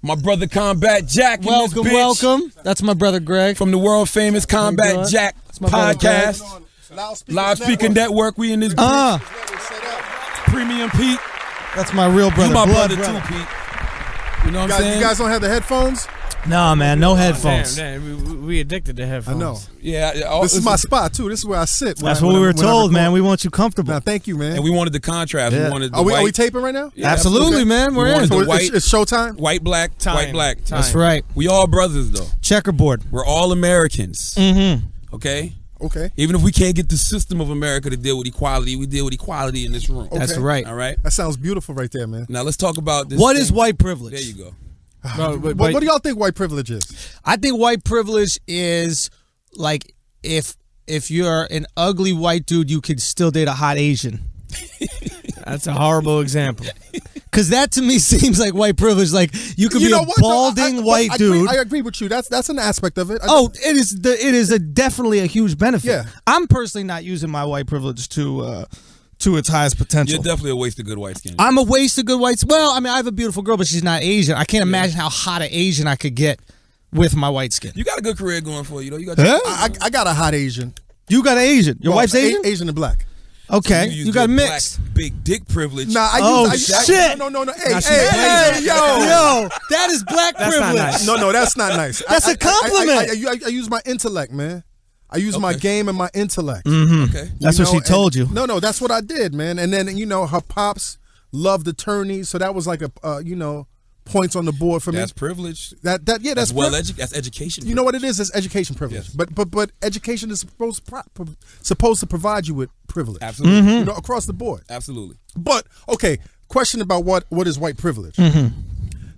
My brother Combat Jack. Welcome, welcome. That's my brother Greg. From the world famous Combat Jack podcast. Loudspeaker Network. We in this bitch. Premium Pete. That's my real brother. You my brother too, Pete. You know what I'm saying? You guys don't have the headphones? Nah, man, no headphones. Damn, we addicted to headphones. I know. Yeah. This is my spot, too. This is where I sit. That's what we were told, man. We want you comfortable. Nah, thank you, man. And we wanted the contrast. Yeah. We wanted the are we taping right now? Yeah, absolutely, man. We're in. So it's showtime? White, black, time. White, black. Time. That's right. We all brothers, though. Checkerboard. We're all Americans. Mm-hmm. Okay? Okay. Even if we can't get the system of America to deal with equality, we deal with equality in this room. Okay. That's right. All right? That sounds beautiful right there, man. Now, let's talk about this. What is white privilege? There you go. What do y'all think white privilege is? I think white privilege is like if you're an ugly white dude, you can still date a hot Asian. That's a horrible example. Because that to me seems like white privilege. Like you could be a balding white dude. I agree with you. That's an aspect of it. It is definitely a huge benefit. Yeah. I'm personally not using my white privilege to its highest potential. You're definitely a waste of good white skin. I'm a waste of good whites. Well, I mean, I have a beautiful girl, but she's not Asian. I can't imagine how hot an Asian I could get with my white skin. You got a good career going for you, though. You got. I got a hot Asian. You got an Asian. Your wife's Asian? Asian and black. Okay, So you got mixed. Big dick privilege. Nah, shit. No. Yo, Hey, that is black That's privilege. not nice. No, that's not nice. That's a compliment. I use my intellect, man. I use my game and my intellect. Mm-hmm. Okay. That's what she told you. No, that's what I did, man. And then her pops loved attorneys, so that was like a points on the board for me. That's privilege. That's that's education. You know what it is? It's education privilege. Yes. But education is supposed to provide you with privilege. Absolutely. Mm-hmm. Across the board. Absolutely. But okay, question about what is white privilege? Mm-hmm.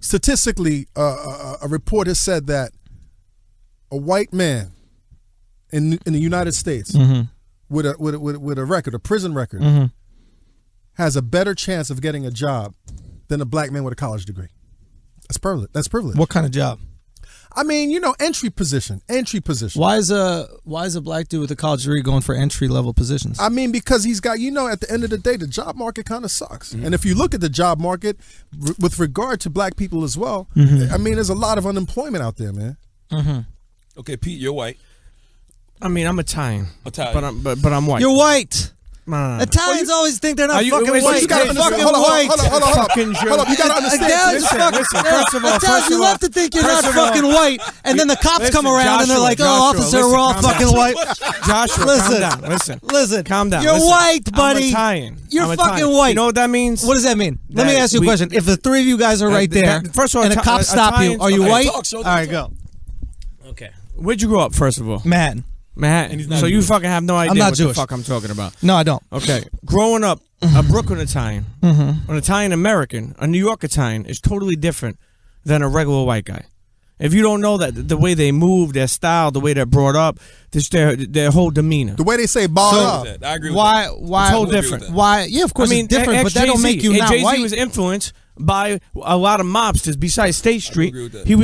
Statistically, a report has said that a white man in the United States with a record, a prison record, has a better chance of getting a job than a black man with a college degree. That's privilege. What kind of job? I mean, entry position. Why is a black dude with a college degree going for entry level positions? I mean, because he's got, at the end of the day, the job market kind of sucks. And if you look at the job market with regard to black people as well, I mean, there's a lot of unemployment out there, man. Okay, Pete, you're white. I mean, I'm Italian. But I'm white. You're white. No. Italians always think they're not fucking white. You gotta They're fucking understand. white. Hold on. Fucking You gotta understand. Italians, you love to think you're not fucking white, and then the cops come around and they're like, officer, we're all fucking white. Joshua, Listen, calm down. Listen, calm down. You're white, buddy. I'm Italian. You're I'm fucking Italian. white. You know what that means? What does that mean? Let me ask you a question. If the three of you guys are right there, first of all, and the cops stop you, are you white? All right, go. Okay. Where'd you grow up, first of all? Manhattan. So you fucking have no idea I'm not what Jewish. the fuck I'm talking about. No, I don't. Okay. Growing up, a Brooklyn Italian, an Italian American, a New York Italian is totally different than a regular white guy. If you don't know that, the way they move, their style, the way they're brought up, just their whole demeanor. The way they say ball up. I agree with Why? that. Why? It's whole different. Why? Yeah, of course it's different, but that don't make you not Jay-Z white. was influenced by a lot of mobsters besides State Street. agree with that. He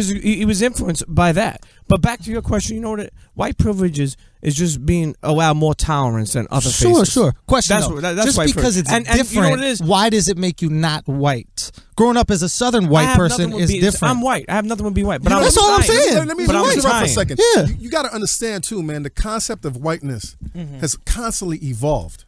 was influenced by that. But back to your question, you know what? White privilege is just being allowed more tolerance than other faces. Sure. Question That's just white because privilege. it's And different, you know what it is? why does it make you not white? Growing up as a Southern white person is different. I'm white. I have nothing to be white. But That's all I'm saying. Let me But I'm interrupt for a Italian. second. Yeah. You got to understand, too, man, the concept of whiteness has constantly evolved.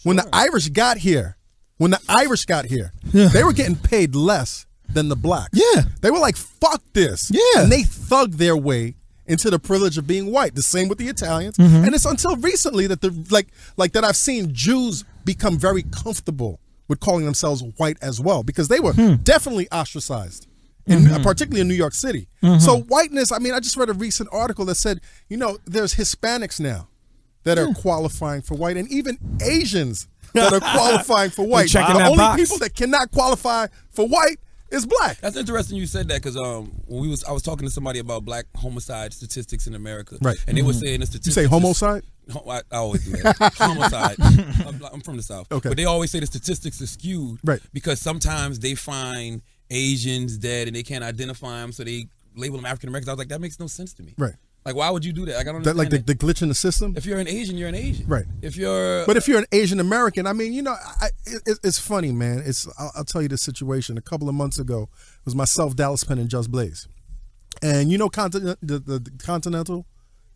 When the Irish got here, they were getting paid less than the blacks. Yeah. They were like, fuck this. Yeah. And they thugged their way into the privilege of being white. The same with the Italians. And it's until recently that that I've seen Jews become very comfortable with calling themselves white as well, because they were definitely ostracized, particularly in New York City. So whiteness, I mean, I just read a recent article that said, there's Hispanics now that are qualifying for white, and even Asians that are qualifying for white. checking The that only box. people that cannot qualify for white is black. That's interesting you said that, because when I was talking to somebody about black homicide statistics in America, Right. And they were saying the statistics. You say homicide? I always do that. Homicide. I'm from the South. Okay. But they always say the statistics are skewed, Right. because sometimes they find Asians dead and they can't identify them, so they label them African Americans. I was like, that makes no sense to me. Right. Like, why would you do that? Like, I don't That, understand like the glitch in the system. If you're an Asian, you're an Asian. Right. But if you're an Asian American, I mean, it's funny, man. I'll tell you the situation. A couple of months ago, it was myself, Dallas Penn, and Just Blaze, and the Continental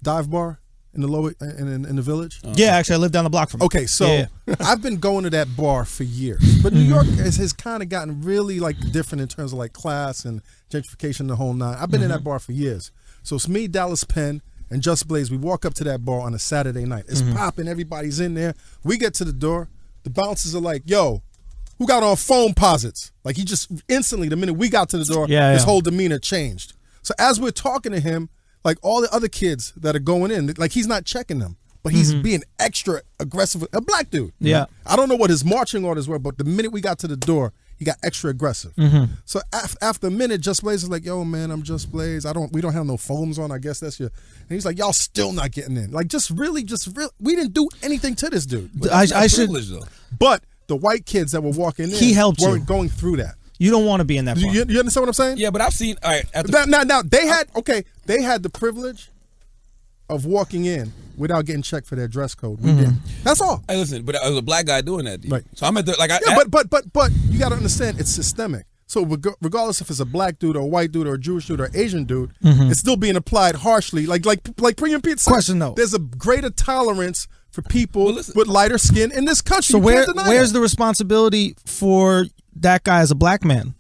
Dive Bar in the lower in the Village. Yeah, actually, I live down the block from it. Okay, so I've been going to that bar for years, but New York has kind of gotten really like different in terms of like class and gentrification, the whole nine. I've been in that bar for years. So it's me, Dallas Penn, and Just Blaze. We walk up to that bar on a Saturday night. It's popping. Everybody's in there. We get to the door. The bouncers are like, yo, who got on phone posits? Like, he just instantly, the minute we got to the door, his whole demeanor changed. So as we're talking to him, like all the other kids that are going in, like he's not checking them, but he's being extra aggressive. A black dude. Yeah. I don't know what his marching orders were, but the minute we got to the door, he got extra aggressive. So after a minute, Just Blaze is like, yo, man, I'm Just Blaze. We don't have no foams on. I guess that's your. And he's like, y'all still not getting in. Like, we didn't do anything to this dude. I should. But the white kids that were walking in, He helped weren't you. going through that. You don't want to be in that bar. You understand what I'm saying? Yeah, but I've seen. All right. Now they had the privilege of walking in without getting checked for their dress code. We didn't. That's all. Hey, listen, but I was a black guy doing that. Right. So I'm at the but you got to understand, it's systemic. So regardless if it's a black dude or a white dude or a Jewish dude or Asian dude, it's still being applied harshly. Like Premium Pete said, Question though. There's a greater tolerance for people with lighter skin in this country. So You can't deny where's that. the responsibility for that guy as a black man?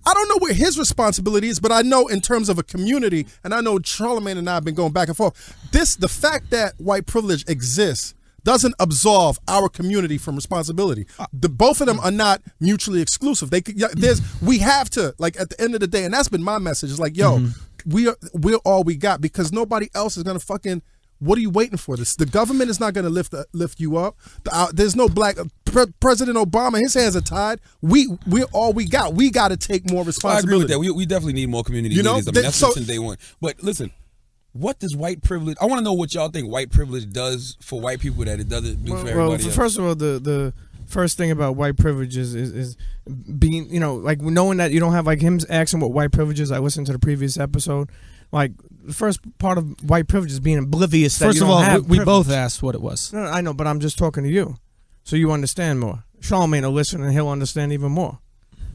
I don't know where his responsibility is, but I know in terms of a community, and I know Charlamagne and I have been going back and forth. The fact that white privilege exists doesn't absolve our community from responsibility. Both of them are not mutually exclusive. We have to, like, at the end of the day, and that's been my message. It's like, yo, we're all we got, because nobody else is gonna fucking. What are you waiting for? The government is not going to lift you up. There's no black President Obama. His hands are tied. We're all we got. We got to take more responsibility. I agree with that. We definitely need more community leaders. I mean, that's since day one. But listen, what does white privilege? I want to know what y'all think white privilege does for white people that it doesn't do for everybody else. First of all, the first thing about white privilege is being, like knowing that you don't have, like him asking what white privilege is. I listened to the previous episode. Like, the first part of white privilege is being oblivious that First you of don't all, have we privilege. both asked what it was. No, I know, but I'm just talking to you, so you understand more. Charlamagne will listen and he'll understand even more.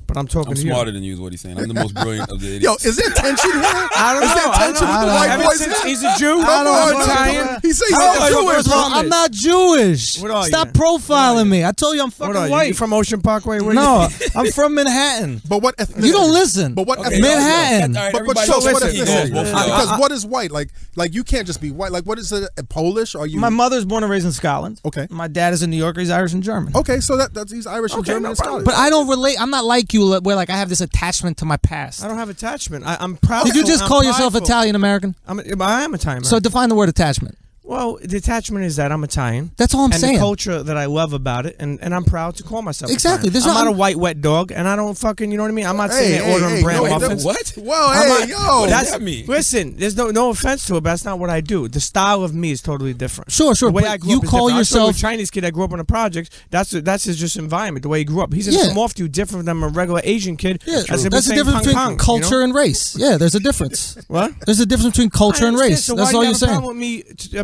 But I'm talking I'm to you. smarter than you is what he's saying. I'm the most brilliant of the idiots. Yo, is there tension here? I don't know. Is there tension with the white boys? Since he's a Jew. I'm Italian. He says he's not Jewish. First of all, I'm not Jewish. What are you? Stop profiling me. I told you I'm What are fucking you? white. You from Ocean Parkway? Where No, I'm from Manhattan. But what ethnicity? You don't listen. But what Okay, ethnicity? Manhattan. All right, But everybody show us what listen. ethnicity. Both of y'all. Because what is white? Like you can't just be white. Like, what is it? Polish? Are you? My mother's born and raised in Scotland. Okay. My dad is a New Yorker. He's Irish and German. Okay, so that's he's Irish and German and Scottish. But I don't relate. I'm not like you, where like I have this attachment to my past. I don't have attachment. I'm proud. Did you just I'm call yourself prideful. Italian American? I am Italian. So define the word attachment. Well, the attachment is that I'm Italian. That's all I'm and saying. the culture that I love about it, and I'm proud to call myself Exactly. Italian. I'm not a white wet dog, and I don't fucking, you know what I mean? I'm not sitting there ordering brand muffins. What? Well, I'm hey, not- yo. What does That's that mean? Listen, there's no offense to it, but that's not what I do. The style of me is totally different. Sure. The way But I grew you up is call different. I saw yourself a Chinese kid that grew up in a project. That's his just environment, the way he grew up. He's Yeah. gonna come off to you different than a regular Asian kid. Yeah, As if that's the he's saying difference between Hong Kong, culture and race. Yeah, there's a difference. What? There's a difference between culture I and understand. race. So That's why all do you're you have a saying. problem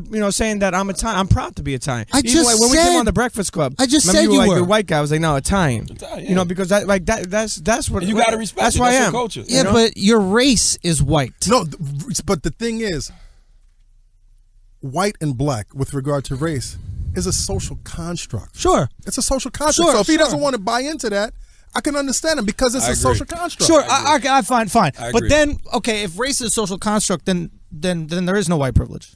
with me, saying that I'm Italian? I'm proud to be Italian. I Even just when we came said- on the Breakfast Club. I just remember said you you were like were. the white guy. I was like, no, Italian. Italian. Because that's what And you gotta respect That's it. who I That's your am. culture. Yeah, You know? but your race is white. No, but the thing is, white and black with regard to race is a social construct. Sure. It's a social construct. Sure, so if he sure. doesn't want to buy into that, I can understand him because it's I a agree. social construct. Sure, I fine. I But agree. then, okay, if race is a social construct, then there is no white privilege.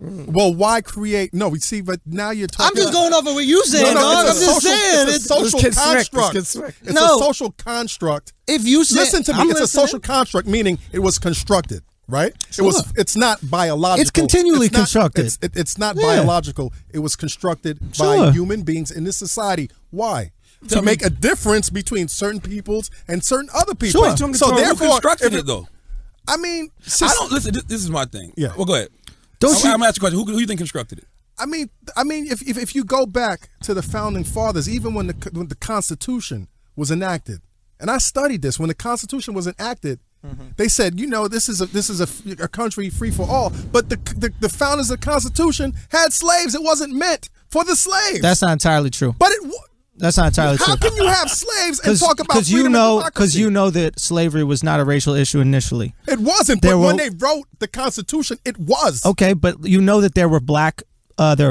Well, why create? No, we see, but now you're talking. I'm just going off of what you saying, dog. I'm it's a just saying. It's a social Let's get slick. construct. Let's get slick. It's No. a social construct. If you say, Listen to me. I'm It's listening. a social construct, meaning it was constructed, right? Sure. It's not biological. It's continually not- constructed. It's not Yeah. biological. It was constructed by Sure. human beings in this society. Why? To make a difference between certain peoples and certain other people. Sure. So Who therefore, constructed if it though? I mean, I don't listen. This is my thing. Yeah. Well, go ahead. Don't I'm you- gonna ask you a question. Who you think constructed it? I mean, if you go back to the founding fathers, even when the Constitution was enacted, and I studied this, when the Constitution was enacted, They said, this is a country free for all. But the founders of the Constitution had slaves. It wasn't meant for the slaves. That's not entirely true. But that's not entirely true. How can you have slaves and talk about freedom and democracy? Because you know that slavery was not a racial issue initially. It wasn't. But when they wrote the Constitution, it was. Okay, but you know that there were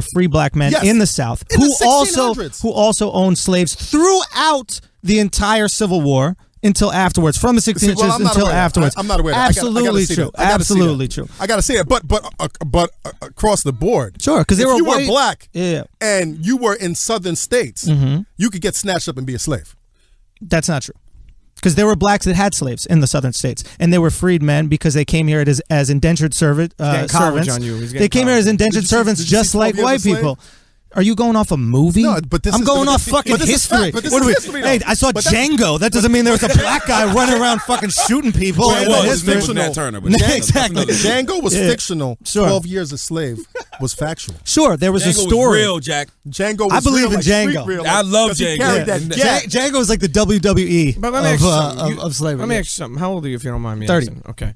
free black men in the South in the who also owned slaves throughout the entire Civil War. Until afterwards, from the 1600s until afterwards. I'm not aware. Absolutely true. Absolutely true. I got to say it, but across the board, sure. Because if you were black, yeah, and you were in southern states, you could get snatched up and be a slave. That's not true. Because there were blacks that had slaves in the southern states, and they were freed men because they came here as indentured servants. They came here as indentured servants, just like white people. Are you going off a movie? No, but I'm going off fucking history. Hey, I saw Django. That doesn't mean there was a black guy running around fucking shooting people. His name was Nat Turner. Exactly. Django was fictional. Sure. 12 Years a Slave was factual. Sure, there was a story. Was real, Jack. Django was I believe real, in Django. Real, I love Django. Django was like the WWE of slavery. Let me ask you something. How old are you, if you don't mind me 30. asking? Okay.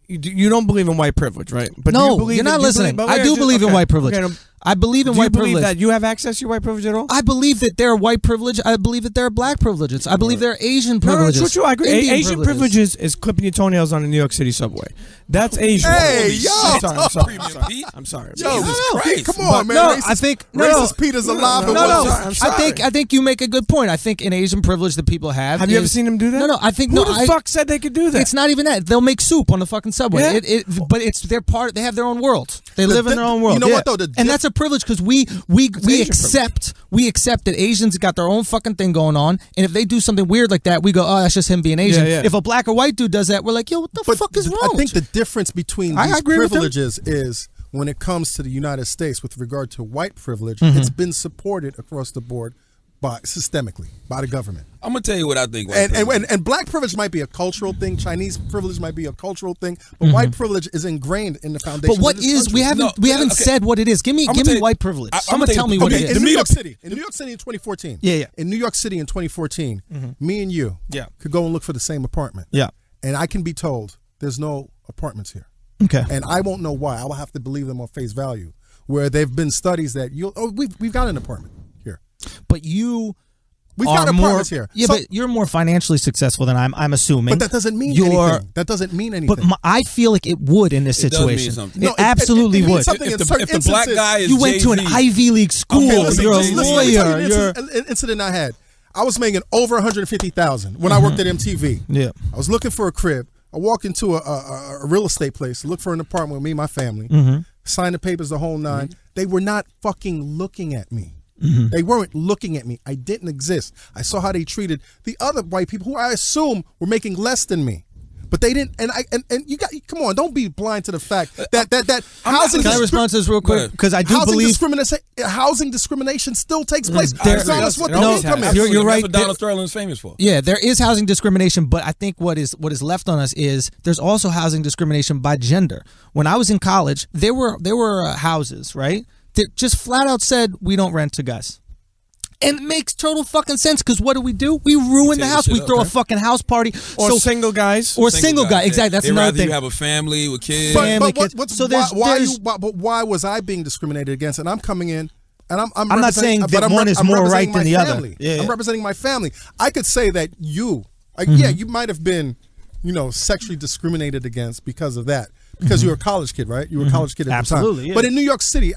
You don't believe in white privilege, right? But no, you're not listening. I do believe in white privilege. Okay, I believe in white privilege. Do you believe that you have access to your white privilege at all? I believe that there are white privilege. I believe that there are black privileges. I believe there are Asian privileges. No, true. I agree. Asian privileges is clipping your toenails on the New York City subway. That's Asian. Hey, yo! I'm sorry. Jesus Christ! Come on, man. No, I think racist Peter's alive. I think you make a good point. I think an Asian privilege that people have. Have you ever seen them do that? No. I think who the fuck said they could do that? It's not even that. They'll make soup on the fucking subway. Yeah? But it's their part. They have their own world. They live in their own world. You know what though? And that's a privilege because we accept that Asians got their own fucking thing going on, and if they do something weird like that, we go, oh, that's just him being Asian. Yeah. If a black or white dude does that, we're like, yo, what the fuck is wrong? I think the difference between these privileges is when it comes to the United States with regard to white privilege, it's been supported across the board systemically by the government. I'm gonna tell you what I think. And black privilege might be a cultural thing. Chinese privilege might be a cultural thing, but white privilege is ingrained in the foundation. But what of this country. we haven't said what it is. Give me white privilege. Someone tell me what it is. In New York City in 2014. Yeah. In New York City in 2014, me and you could go and look for the same apartment. Yeah. And I can be told there's no apartments here. Okay. And I won't know why. I will have to believe them on face value. Where there've been studies that we've got an apartment here. But we've got apartments here. Yeah, so, but you're more financially successful than I'm assuming. But that doesn't mean anything. That doesn't mean anything. But I feel like it would in this situation. It absolutely would. If the black guy is you went to an Ivy League school. You're a lawyer. An incident I had. I was making over $150,000 when I worked at MTV. Yeah. I was looking for a crib. I walked into a real estate place, looked for an apartment with me and my family, signed the papers, the whole nine. They were not fucking looking at me. They weren't looking at me. I didn't exist. I saw how they treated the other white people who I assume were making less than me. But they didn't, and you got, come on, don't be blind to the fact that housing. Can I respond to this real quick? Because I do believe housing discrimination still takes place. Regardless what the income is. You're right. That's what Donald Sterling's famous for. Yeah, there is housing discrimination, but I think what is left on us is there's also housing discrimination by gender. When I was in college, there were houses, right, that just flat out said we don't rent to guys. And it makes total fucking sense because what do? We ruin the house. We throw a fucking house party. Or single guys. Or single guy. Exactly. That's another thing. You have a family with kids. But why was I being discriminated against? And I'm coming in. And I'm not saying that one is more right than the other. Yeah. I'm representing my family. I could say that you might have been, sexually discriminated against because of that. Because you were a college kid, right? You were a college kid at the time. Absolutely, yeah. But in New York City,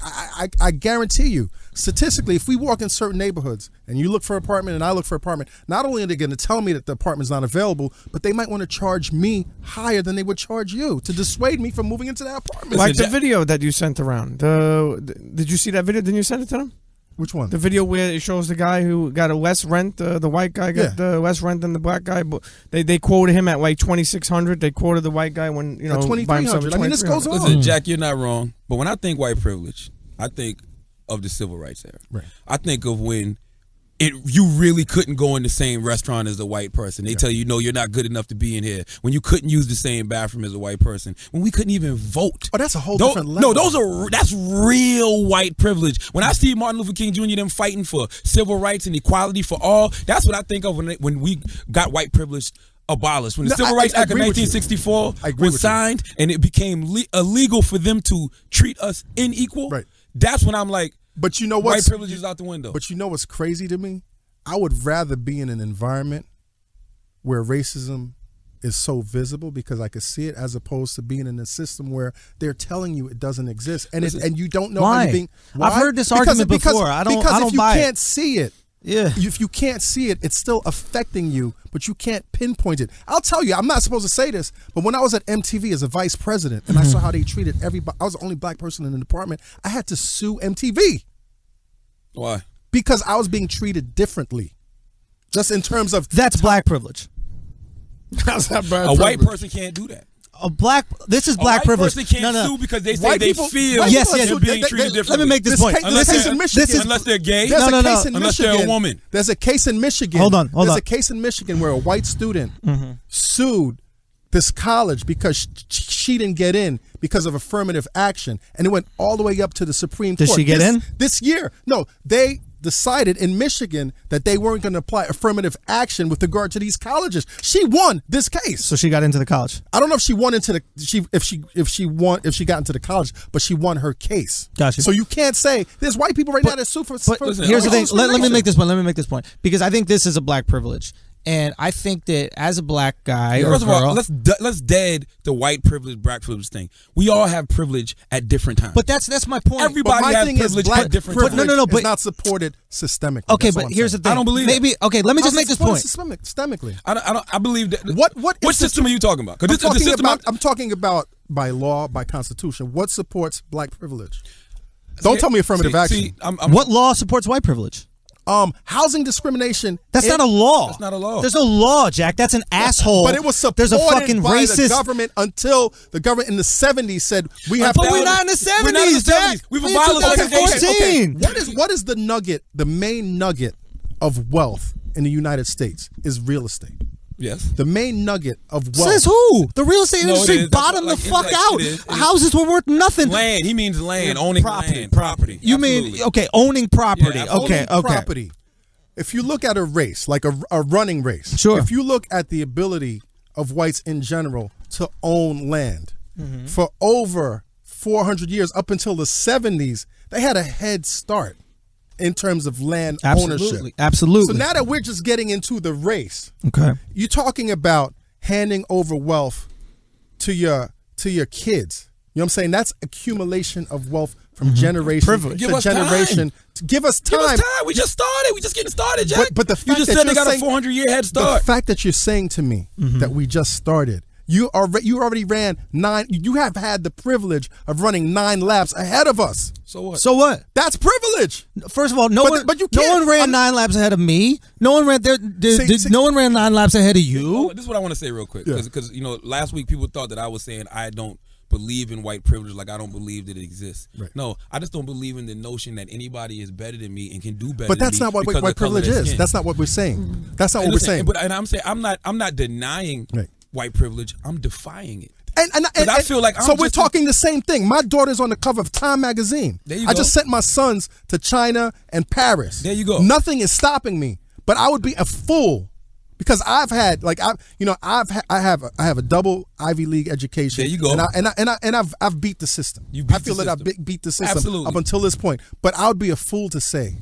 I guarantee you, statistically, if we walk in certain neighborhoods and you look for an apartment and I look for an apartment, not only are they going to tell me that the apartment's not available, but they might want to charge me higher than they would charge you to dissuade me from moving into that apartment. Like the video that you sent around. Did you see that video? Didn't you send it to them? Which one? The video where it shows the guy who got a less rent. The white guy got less rent than the black guy. But they quoted him at like $2,600. They quoted the white guy when $2,300. I mean, this goes on. Listen, Jack, you're not wrong. But when I think white privilege, I think of the civil rights era. Right. I think of when you really couldn't go in the same restaurant as a white person. They tell you, no, you're not good enough to be in here. When you couldn't use the same bathroom as a white person. When we couldn't even vote. Oh, that's a whole different level. No, that's real white privilege. When I see Martin Luther King Jr. them fighting for civil rights and equality for all, that's what I think of when we got white privilege abolished. When the No, Civil I Rights Act of agree with you. 1964 I agree was with you. signed and it became illegal for them to treat us unequal, Right. that's when I'm like, But you know white what's privilege is out the window. But you know what's crazy to me? I would rather be in an environment where racism is so visible because I could see it, as opposed to being in a system where they're telling you it doesn't exist and and you don't know how Why? you're being. I've heard this argument before. I don't if you buy it. can't see it. Yeah. If you can't see it, it's still affecting you, but you can't pinpoint it. I'll tell you, I'm not supposed to say this, but when I was at MTV as a vice president and I saw how they treated everybody, I was the only black person in the department. I had to sue MTV Why? because I was being treated differently, just in terms of That's black privilege. that's not bad. A white person can't do that. This is A black white privilege. person can't No. sue because they say White they people- feel white Yes, people yes. they're sue- being treated differently. Let me make this point. Case, Unless case they're- in Michigan, unless they're gay, There's No, a no, case no. in unless Michigan. they're a woman. There's a case in Michigan. Hold on. There's a case in Michigan where a white student sued this college because she didn't get in because of affirmative action, and it went all the way up to the Supreme Did Court. she get in? This year? No, they decided in Michigan that they weren't going to apply affirmative action with regard to these colleges. She won this case. So she got into the college. I don't know if she won into the if she got into the college, but she won her case. Gotcha. So you can't say there's white people right now that sue for. listen, Here's the thing. Let me discrimination. make this point because I think this is a black privilege, and I think that as a black guy or First of girl, all, let's dead the white privilege, black privilege thing. We all have privilege at different times. but that's my point. Everybody But my has thing is privilege black at different privilege times. no, but- is not supported systemically. Okay, That's all but I'm here's the saying. thing. I don't believe Maybe okay. Let me just How's make it this point. supported systemically. I believe that. What system are you talking about? 'Cause I'm this- the talking system about. I'm talking about by law, by constitution. What supports black privilege? Don't tell me affirmative action. See, I'm, What law supports white privilege? Housing discrimination. That's not a law. That's not a law. There's no law, Jack. That's an asshole. But it was supported There's a fucking by racist. the government until the government in the 70s said we have. But to we're not in the 70s, We're not in the Jack. 70s. We've We're in abolished segregation. 2014. What is the nugget? The main nugget of wealth in the United States is real estate. Yes. The main nugget of wealth. Says who? The real estate No, it industry is. That's bottomed what- the like, fuck it's like- out. it is. It is. Houses were worth nothing. Land. He means land. Owning land. Property. You mean Absolutely. owning property? Yeah, okay, Owning okay. property. If you look at a race, like a running race, Sure. if you look at the ability of whites in general to own land, for over 400 years, up until the 70s, they had a head start in terms of land Absolutely, ownership. absolutely. So now that we're just getting into the race, Okay. you're talking about handing over wealth to your kids. You know what I'm saying? That's accumulation of wealth from generation Privilege. Give to us time. generation. To give us time. Give us time. We just started. We just getting started, Jack. But the you fact just that said they you're got a saying- 400-year head The start. fact that you're saying to me that we just started, you already ran 9. You have had the privilege of running 9 laps ahead of us. So what? So what? That's privilege. First of all, But you no can't- one ran I'm- 9 laps ahead of me. No one ran there. See- No one ran 9 laps ahead of you. This is what I want to say real quick, Yeah. because last week people thought that I was saying I don't believe in white privilege, like I don't believe that it exists. Right. No, I just don't believe in the notion that anybody is better than me and can do better. But than that's me not what because of white the color of privilege their is. skin. That's not what we're saying. That's not And what listen, we're saying. But I'm saying I'm not denying Right. white privilege. I'm defying it. And I feel like so I'm we're just talking the same thing. My daughter's on the cover of Time magazine. There you I go. just sent my sons to China and Paris. There you go. Nothing is stopping me. But I would be a fool because I've had I have a double Ivy League education. There you go. And I've beat the system. You beat I feel the that I've system. beat the system Absolutely. up until this point. But I would be a fool to say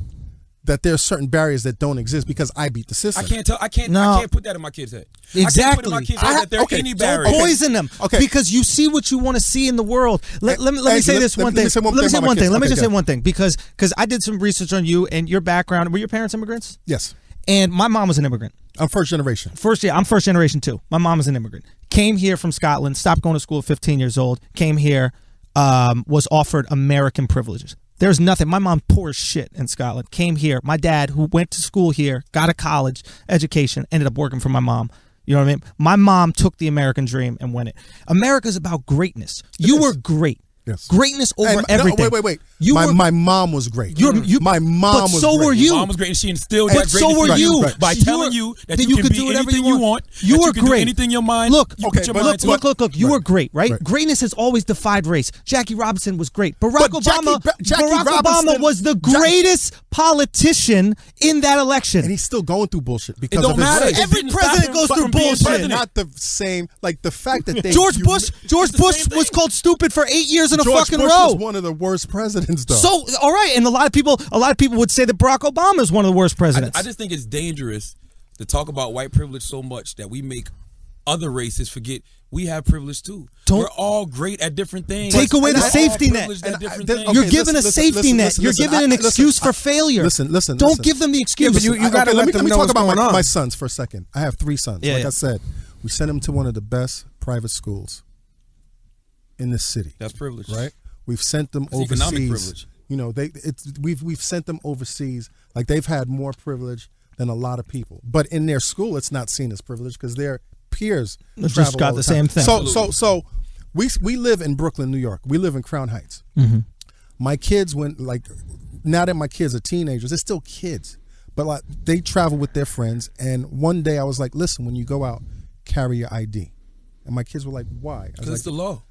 that there are certain barriers that don't exist because I beat the system. I can't No. put that in my kid's head. I Exactly. can't put in my kid's head that there are any barriers. Okay. Poison them. Okay. Because you see what you want to see in the world. Let me Andrew, say this one let thing. me say one Let me thing say about one my thing. kids. Let me Okay, just say go. one thing because I did some research on you and your background. Were your parents immigrants? Yes. And my mom was an immigrant. I'm first generation. I'm first generation too. My mom is an immigrant. Came here from Scotland, stopped going to school at 15 years old, came here, was offered American privileges. There's nothing. My mom poor as shit in Scotland. Came here. My dad, who went to school here, got a college education, ended up working for my mom. You know what I mean? My mom took the American dream and went it. America's about greatness. You were great. Yes. Greatness over And- everything. No, wait. You were, my mom was great. My mom but was so great. were you. Your mom was great, and she instilled But that so greatness were in you. Right. by You telling were- you that that you you can could be do whatever anything you you want. want. You that were you can great. Do anything your mind. Look, you okay, put your but mind to it. look. You Right. were great, right? Right. Greatness has always defied race. Jackie Robinson was great. Barack But Jackie Obama Robinson- was the greatest politician in that election. And he's still going through bullshit because don't of his matter. race. It Every didn't stop president him goes from through being bullshit. president. Not the same. Like the fact that they George Bush the same was thing. called stupid for 8 years in a George fucking Bush row. was one of the worst presidents, though. So, all right, and a lot of people would say that Barack Obama is one of the worst presidents. I just think it's dangerous to talk about white privilege so much that we make other races forget we have privilege too. We're all great at different things. Take away the We're all safety net. privileged at different Okay, things. You're giving a listen, safety listen, net. listen, You're listen. giving an Listen, excuse for failure. Listen. Don't give them the excuse. but you gotta let them let me know talk what's about going on. my sons for a second. I have 3 sons. Yeah, like yeah. I said, we sent them to one of the best private schools in this city. That's privilege, Right? We've sent them It's economic overseas. privilege. You know, we've sent them overseas. Like they've had more privilege than a lot of people. But in their school, it's not seen as privilege because their peers Just travel got all the time. same thing. So we live in Brooklyn, New York. We live in Crown Heights. Mm-hmm. My kids now that my kids are teenagers, they're still kids, but like they travel with their friends. And one day I was like, listen, when you go out, carry your ID. And my kids were like, why? I was Because like, it's the law.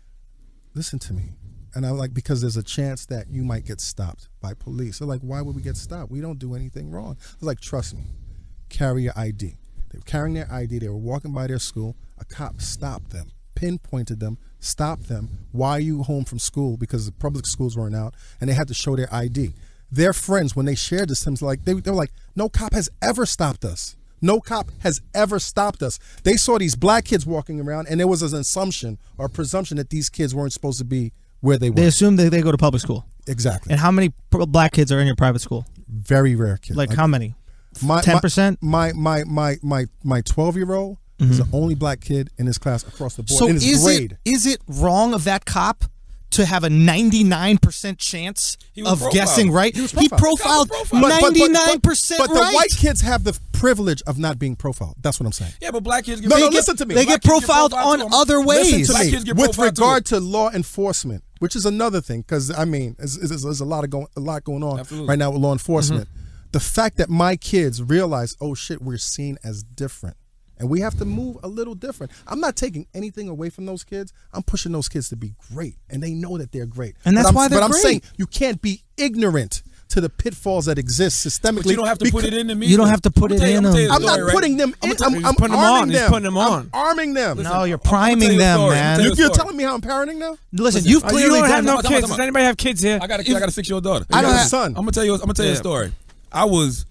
listen to me. And I'm like, because there's a chance that you might get stopped by police. They're like, why would we get stopped? We don't do anything wrong. I was like, trust me, carry your ID. They were carrying their ID. They were walking by their school. A cop stopped them, pinpointed them, stopped them. Why are you home from school? Because the public schools weren't out, and they had to show their ID. Their friends, when they shared this, they were like, no cop has ever stopped us. No cop has ever stopped us. They saw these black kids walking around, and there was an assumption or presumption that these kids weren't supposed to be where they were. They assume that they go to public school. Exactly. And how many black kids are in your private school? Very rare kids. Like how many? My 10%? My 12-year-old is the only black kid in his class across the board So in his grade. is it wrong of that cop to have a 99% chance He was of profiled. guessing right? He was He profiled. profiled 99% but right. the white kids have the privilege of not being profiled. That's what I'm saying. Yeah, but black kids get No, listen to me. They Black get kids get profiled profiled on too. other ways. Listen Black to kids me. get With profiled regard to law enforcement, which is another thing, because I mean, there's a lot going on Absolutely. right now with law enforcement. The fact that my kids realize, oh shit, we're seen as different. And we have to move a little different. I'm not taking anything away from those kids. I'm pushing those kids to be great. And they know that they're great. And that's why they're But I'm great. saying you can't be ignorant to the pitfalls that exist systemically. But you don't have to put it into me. You don't have to put it in them. I'm not putting them in. I'm putting them arming on. He's them. putting them on. I'm arming them. No, you're I'm gonna priming tell you a them, story. man. I'm gonna You're story. telling me how I'm parenting now? Listen, you've You clearly don't done have no Time out, kids. time out. Does anybody have kids here? I got a 6-year-old daughter. I don't Listen, have a son. I'm gonna tell you a Yeah. story. I was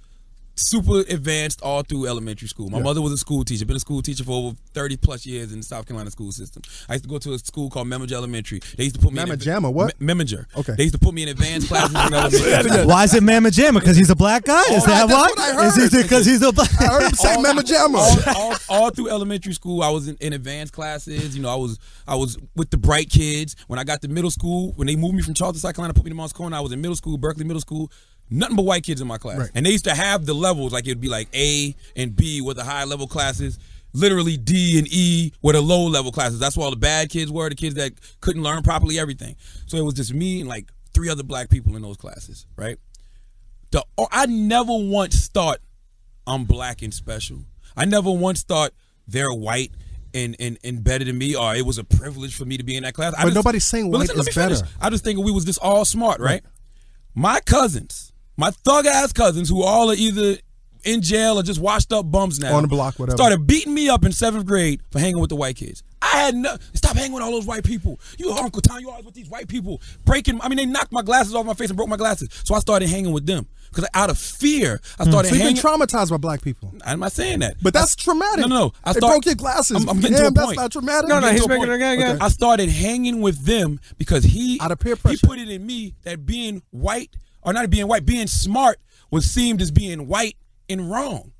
super advanced all through elementary school. My mother was a school teacher. Been a school teacher for over 30 plus years in the South Carolina school system. I used to go to a school called Memager Elementary. They used to put me Mamma what? Memager. Okay. They used to put me in advanced classes in elementary. Why is it Mamma Jamma? Because he's a black guy? Is that that's why? what I heard. Is it because he's a black I heard him say Mama Jamma. all through elementary school, I was in advanced classes. You know, I was with the bright kids. When I got to middle school, when they moved me from Charleston, South Carolina, put me to Mounts Corner, I was in middle school, Berkeley Middle School. Nothing but white kids in my class. Right. And they used to have the levels, like it would be like A and B were the high level classes. Literally D and E were the low level classes. That's where all the bad kids were, the kids that couldn't learn properly, everything. So it was just me and like 3 other black people in those classes, right? I never once thought I'm black and special. I never once thought they're white and better than me, or it was a privilege for me to be in that class. But nobody's saying white let me is better. finish. I just think we was just all smart, right? My cousins, my thug ass cousins, who all are either in jail or just washed up bums now, On the block, whatever. started beating me up in 7th grade for hanging with the white kids. I had stop hanging with all those white people. You Uncle Tom, you always with these white people breaking. I mean, they knocked my glasses off my face and broke my glasses. So I started hanging with them because out of fear, I started So you've been hanging. traumatized by black people. I'm not saying that, But that's traumatic. No. They broke your glasses. I'm getting to a Damn, that's point. not traumatic. No, Getting he's to a making point. it again. I started hanging with them because Out of peer he pressure. put it in me that being white, or not being white, being smart was seemed as being white and wrong.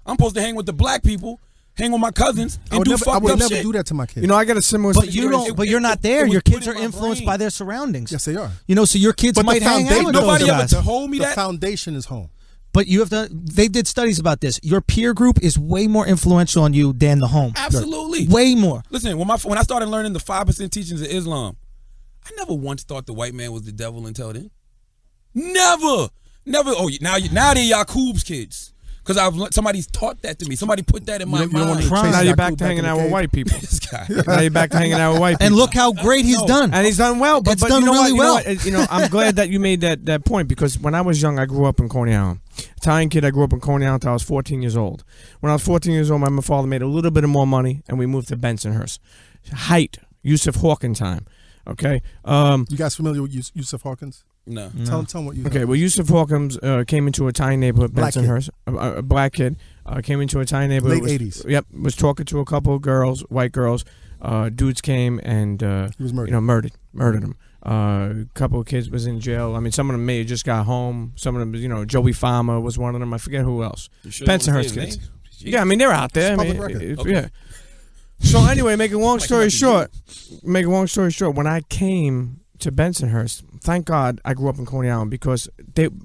I'm supposed to hang with the black people, hang with my cousins, I and would do never, I fucked would up never shit. do that to my kids. You know, I got a similar. But you situation. don't. But you're not there. was Your put kids in are my influenced brain. by their surroundings. Yes, they are. You know, so your kids But might hang out with nobody those ever guys. told me the that. foundation is home. But you have to. They did studies about this. Your peer group is way more influential on you than the home. Absolutely. Way more. Listen, when I started learning the 5% teachings of Islam, I never once thought the white man was the devil until then. Never. Oh, now they're Yakub's kids. Because somebody's taught that to me. Somebody put that in my mind. Now you're back to hanging out with white people. This guy. Now you're back to hanging out with white people. And look how great he's done. And he's done well. But It's done you know really what? well. You know, I'm glad that you made that point, because when I was young, I grew up in Coney Island. Italian kid, I grew up in Coney Island until I was 14 years old. When I was 14 years old, my father made a little bit of more money, and we moved to Bensonhurst. Height, Yusuf Hawkins time. Okay. You guys familiar with Yusuf Hawkins? No. Tell him what you know. Okay, well, Yusuf Hawkins came into a Italian neighborhood, Bensonhurst. A black kid came into a Italian neighborhood. Late 80s. Yep, was talking to a couple of girls, white girls. Dudes came and He was murdered. Murdered him. A couple of kids was in jail. I mean, some of them may have just got home. Some of them, Joey Farmer was one of them. I forget who else. Sure Bensonhurst kids. Yeah, I mean, they're out there. It's I mean, public record. Okay. Yeah. So anyway, making a long story short, when I came to Bensonhurst, thank God I grew up in Coney Island, because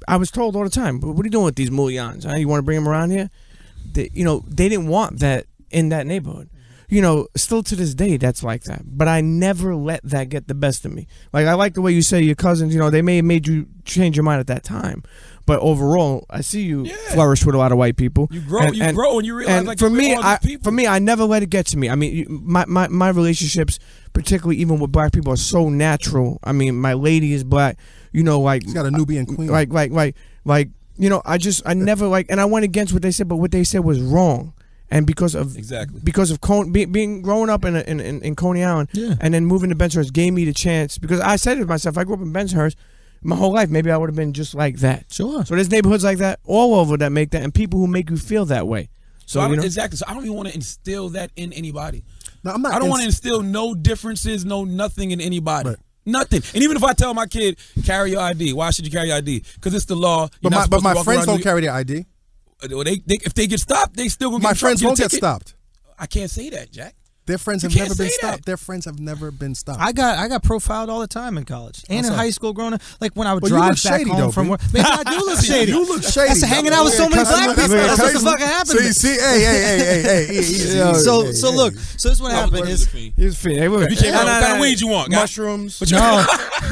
I was told all the time, what are you doing with these Mulians? Huh? You want to bring them around here? They didn't want that in that neighborhood. Still to this day, that's like that. But I never let that get the best of me. Like, I like the way you say your cousins, they may have made you change your mind at that time. But overall, I see you flourish with a lot of white people. You grow and you realize, and like, for you're me, with all these people. I never let it get to me. I mean, my relationships, particularly even with black people, are so natural. I mean, my lady is black. Like He's got a Nubian queen. Like I never and I went against what they said, but what they said was wrong. And because of being growing up in Coney Island, and then moving to Bensonhurst gave me the chance, because I said to myself, I grew up in Bensonhurst my whole life, maybe I would have been just like that. Sure. So there's neighborhoods like that all over that make that, and people who make you feel that way. So exactly. So I don't even want to instill that in anybody. No, I'm not. I don't want to instill no differences, no nothing in anybody. Right. Nothing. And even if I tell my kid, carry your ID, why should you carry your ID? Because it's the law. But my friends don't carry their ID. If they get stopped, they still gonna get my friends won't get stopped. I can't say that, Jack. Their friends have never been stopped. Their friends have never been stopped. I got profiled all the time in college and in high school growing up. Like when I would you drive look back shady, home though, from B. work. Maybe I do look shady. You look shady. That's hanging out with so many black people. That's what the fuck happened. See, hey. So look. So this is what happened is. He's what kind of weed you want? Mushrooms. No.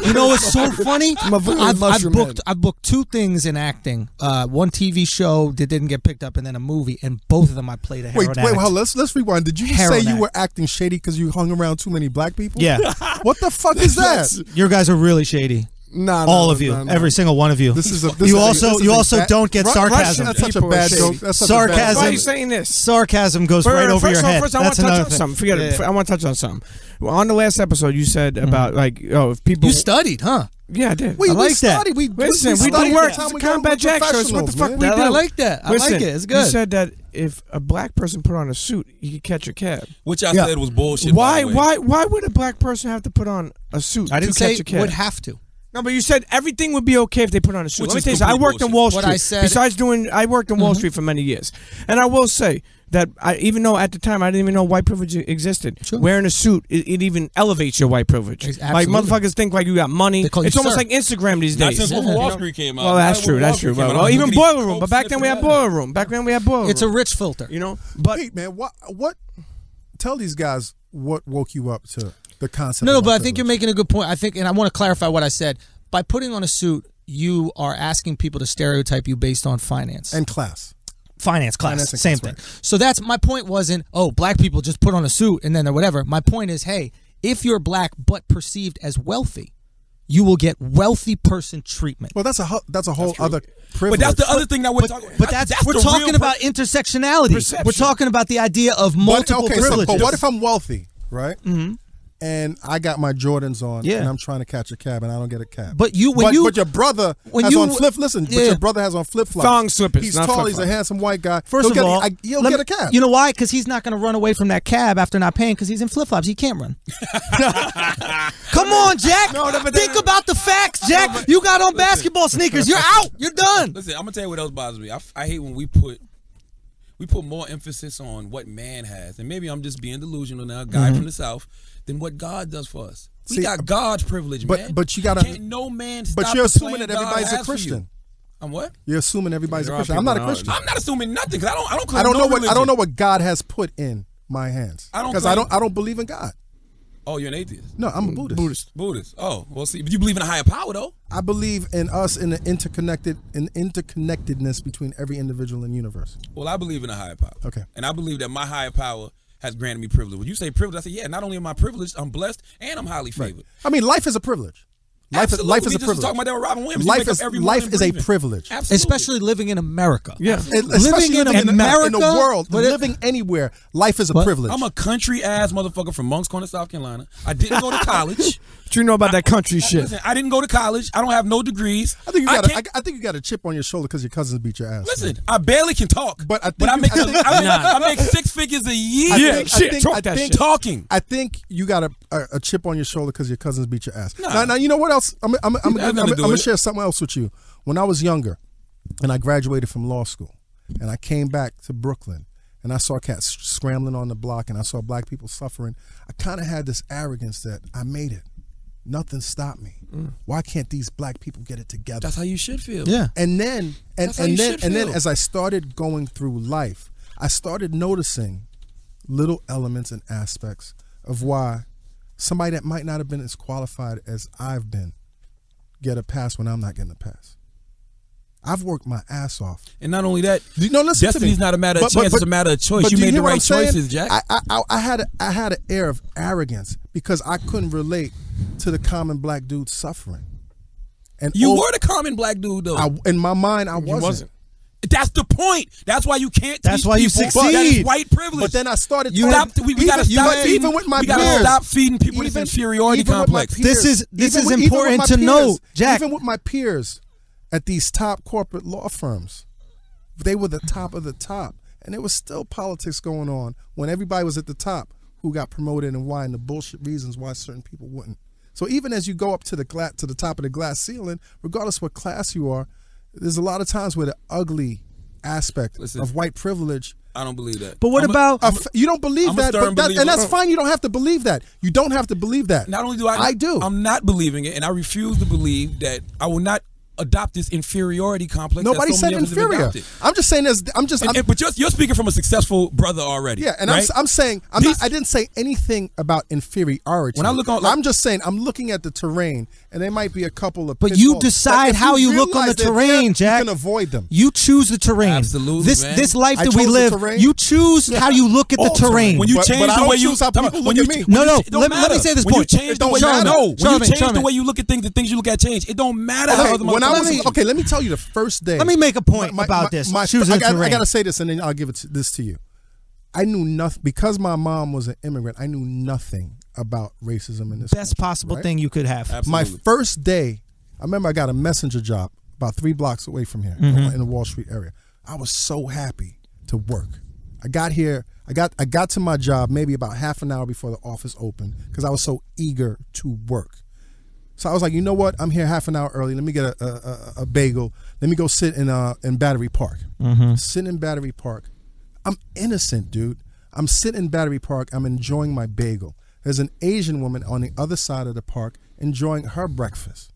You know what's so funny? I've I've booked 2 things in acting. One TV show that didn't get picked up, and then a movie, and both of them I played a heroin addict. Well, let's rewind. Did you say you were acting shady because you hung around too many black people? Yeah. What the fuck is that? Your guys are really shady. All of you, every single one of you. You also don't get sarcasm. That's such a bad joke. Sarcasm. Why are you saying this? Sarcasm goes right over your head. First, I want to touch on something. Forget it. I want to touch on something. Well, on the last episode, you said about if people. You studied, huh? Yeah, I did. We like studied. that. We do work. Combat Jack shows. What the fuck we do? I like that. I like it. It's good. You said that if a black person put on a suit, he could catch a cab. Which I said was bullshit. Why would a black person have to put on a suit I didn't to say catch a cab? would have to. No, but you said everything would be okay if they put on a suit. Which Let me is tell you something. I worked in Wall Street. What I said. I worked in Wall Street for many years, and I will say that even though at the time I didn't even know white privilege existed, wearing a suit it even elevates your white privilege. Like motherfuckers think like you got money. It's almost like Instagram these days. Not since Wall Street came out. Well, that's true. That's true. Well, even Boiler Room, but back then we had Boiler Room. It's a rich filter. But hey, man, what? Tell these guys what woke you up to the concept. No, but I think you're making a good point. I think, and I want to clarify what I said. By putting on a suit, you are asking people to stereotype you based on finance and class. Finance class, Finance and same class, thing. So that's my point. Wasn't black people just put on a suit and then they're whatever. My point is, hey, if you're black but perceived as wealthy, you will get wealthy person treatment. Well, that's a whole other privilege. But that's the other thing that we're talking. But we're talking about intersectionality. Perception. We're talking about the idea of multiple privileges. But what if I'm wealthy, right? Mm-hmm. And I got my Jordans on, and I'm trying to catch a cab, and I don't get a cab. But your brother has on flip. Listen, but your brother has on flip flops. Thong slippers. He's tall. He's a handsome white guy. First of all, he'll get a cab. You know why? Because he's not going to run away from that cab after not paying. Because he's in flip flops. He can't run. Come on, Jack. Think about the facts, Jack. You got on basketball sneakers. You're out. You're done. Listen, I'm gonna tell you what else bothers me. I hate when we put more emphasis on what man has, and maybe I'm just being delusional now, guy from the South, than what God does for us. We got God's privilege, man. But you gotta. Can't no man stop. But you're assuming that God everybody's a has for you. Christian. I'm what? You're assuming everybody's a There are Christian. I'm not a people Christian. I'm not assuming nothing because I don't claim I don't no know what religion. I don't know what God has put in my hands I don't because claim- I don't believe in God. Oh, you're an atheist. No, I'm a Buddhist. Buddhist. Oh, well, see, but you believe in a higher power, though. I believe in us in the interconnectedness between every individual in the universe. Well, I believe in a higher power. Okay. And I believe that my higher power has granted me privilege. When you say privilege, I say, yeah, not only am I privileged, I'm blessed, and I'm highly favored. I mean, life is a privilege. Life is a We just privilege. was talking about that with Robin Williams. Life is a privilege. Absolutely. Especially living in America. Yeah. Especially living in America, the world, living anywhere, life is a privilege. I'm a country ass motherfucker from Moncks Corner, South Carolina. I didn't go to college. What you know about that country shit? Listen, I didn't go to college. I don't have no degrees. I think you got a chip on your shoulder because your cousins beat your ass. Listen, I barely can talk, But I I think I make 6 figures a year. Talking. I think you got a chip on your shoulder because your cousins beat your ass. Nah. Now you know what else? I'm nothing to do gonna with it. share something else with you. When I was younger, and I graduated from law school, and I came back to Brooklyn, and I saw cats scrambling on the block, and I saw black people suffering, I kind of had this arrogance that I made it. Nothing stopped me. Why can't these black people get it together? That's how you should feel. Yeah. And then That's how you should then feel. as I started going through life, I started noticing little elements and aspects of why somebody that might not have been as qualified as I've been get a pass when I'm not getting a pass. I've worked my ass off. And not only that, Listen to me. destiny's not a matter of chance; it's a matter of choice. But You do made the hear what right I'm saying? choices, Jack. I had an air of arrogance because I couldn't relate to the common black dude suffering. And You were the common black dude, though. in my mind, I wasn't. That's the point. That's why you can't. That's teach why you people succeed. That is white privilege. But then I started. You Stop. We gotta stop feeding. Even with my we peers. gotta stop feeding people this inferiority even with my complex. peers, This is even with important my to peers, know, Jack. Even with my peers at these top corporate law firms, they were the top of the top, and there was still politics going on when everybody was at the top who got promoted and why, and the bullshit reasons why certain people wouldn't. So even as you go up to the top of the glass ceiling, regardless what class you are, there's a lot of times where the ugly aspect of white privilege. I don't believe that. But what about You don't believe I'm a that, stern believer. and that's fine. You don't have to believe that. You don't have to believe that. Not only do I do. I'm not believing it, and I refuse to believe that I will not adopt this inferiority complex. Nobody that so said many of us have inferior. adopted. I'm just saying this. But you're speaking from a successful brother already. Yeah, and right? I'm saying I didn't say anything about inferiority. When I look on, I'm just saying I'm looking at the terrain, and there might be a couple of. But you pitfalls decide that if how you look on realize the they're terrain, there, Jack. You can avoid them. You choose the terrain. Absolutely, This man. this life I that we chose the live, terrain. you choose how you look at the terrain. When you But change I the don't way you choose how people when look you- at me. when No, you- it don't let me matter. say this When point. you change It the don't way matter. when you change the Charlamagne. way you look at things, the things you look at change. It don't matter how other When I motherfuckers was look at you. let me tell you the first day. Let me make a point about this. Choosing I terrain. got to say this, and then I'll give this to you. I knew nothing because my mom was an immigrant. I knew nothing about racism in this. Best country, possible right? thing you could have. My Absolutely. first day, I remember I got a messenger job about 3 blocks away from here in the Wall Street area. I was so happy to work. I got here. I got to my job maybe about half an hour before the office opened because I was so eager to work. So I was like, you know what? I'm here half an hour early. Let me get a bagel. Let me go sit in Battery Park. Sit in Battery Park. I'm innocent, dude. I'm sitting in Battery Park. I'm enjoying my bagel. There's an Asian woman on the other side of the park enjoying her breakfast.